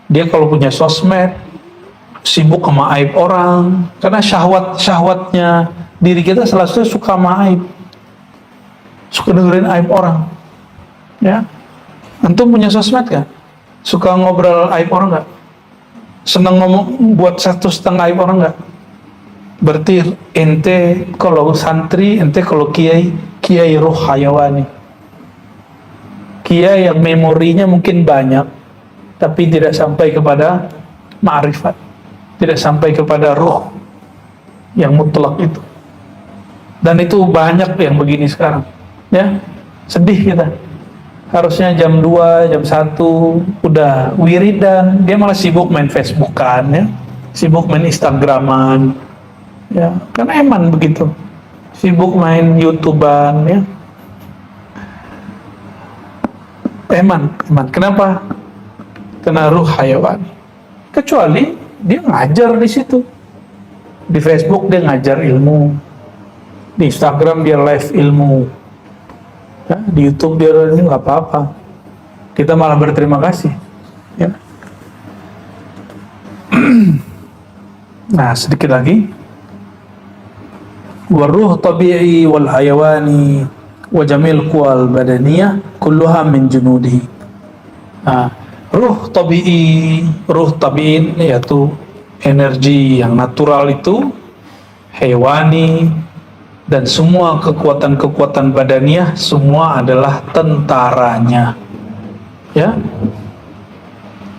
dia kalau punya sosmed, sibuk sama aib orang, karena syahwatnya diri kita selalu suka sama aib, suka dengerin aib orang. Ya, antum punya sosmed kan? Suka ngobrol aib orang nggak? Senang ngomong buat status tentang aib orang nggak? Berarti ente kalau santri, ente kalau kiai ruh hayawani, kiai yang memorinya mungkin banyak, tapi tidak sampai kepada ma'rifat, tidak sampai kepada ruh yang mutlak itu. Dan itu banyak yang begini sekarang, ya, sedih kita. Harusnya jam 2, jam 1 udah wiridan, dia malah sibuk main Facebookan, ya, sibuk main Instagraman, ya, kan eman begitu, sibuk main YouTubean, ya, eman. Kenapa? Karena ruh hayawan. Kecuali dia ngajar di situ, di Facebook dia ngajar ilmu, di Instagram dia live ilmu, ya, di YouTube dia ini nggak apa-apa, kita malah berterima kasih, ya. Nah, sedikit lagi, waruh tabi'i wal hayawani wa jamil quwal badaniyah kulluha min junudihi. Nah, ruh tabi'in yaitu energi yang natural itu, hewani, dan semua kekuatan-kekuatan badaniah semua adalah tentaranya, ya,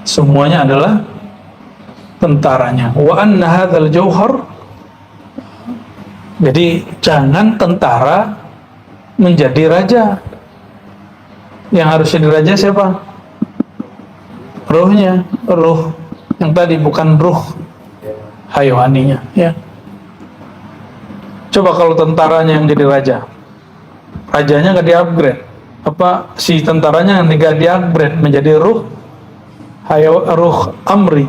semuanya adalah tentaranya. Wa anna hadzal jauhar, jadi jangan tentara menjadi raja. Yang harus jadi raja siapa? Ruhnya, ruh yang tadi, bukan ruh hayawaninya, ya. Coba kalau tentaranya yang jadi raja, rajanya nggak di-upgrade, apa si tentaranya nggak di-upgrade menjadi ruh amri,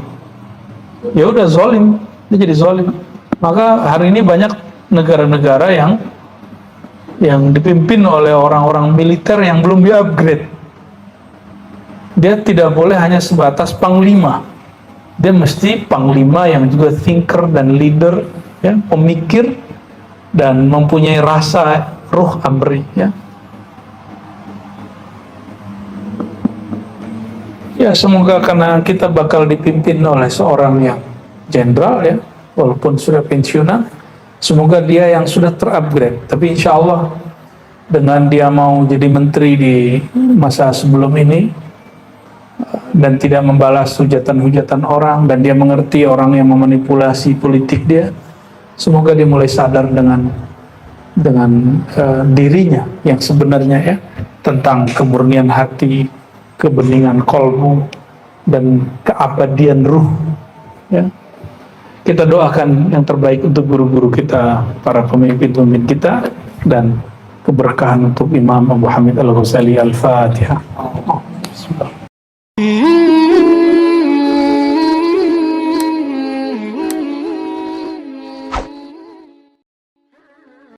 ya udah zolim, dia jadi zolim. Maka hari ini banyak negara-negara yang dipimpin oleh orang-orang militer yang belum di-upgrade. Dia tidak boleh hanya sebatas panglima, dia mesti panglima yang juga thinker dan leader, ya, pemikir dan mempunyai rasa ruh amri, ya. Ya, semoga karena kita bakal dipimpin oleh seorang yang jenderal, ya, walaupun sudah pensiunan, semoga dia yang sudah terupgrade. Tapi insya Allah dengan dia mau jadi menteri di masa sebelum ini dan tidak membalas hujatan-hujatan orang, dan dia mengerti orang yang memanipulasi politik dia, semoga dia mulai sadar dengan dirinya yang sebenarnya, ya, tentang kemurnian hati, kebeningan kolbu, dan keabadian ruh, ya. Kita doakan yang terbaik untuk guru-guru kita, para pemimpin-pemimpin kita, dan keberkahan untuk Imam Abu Hamid Al-Ghazali. Al-Fatihah. Bismillah.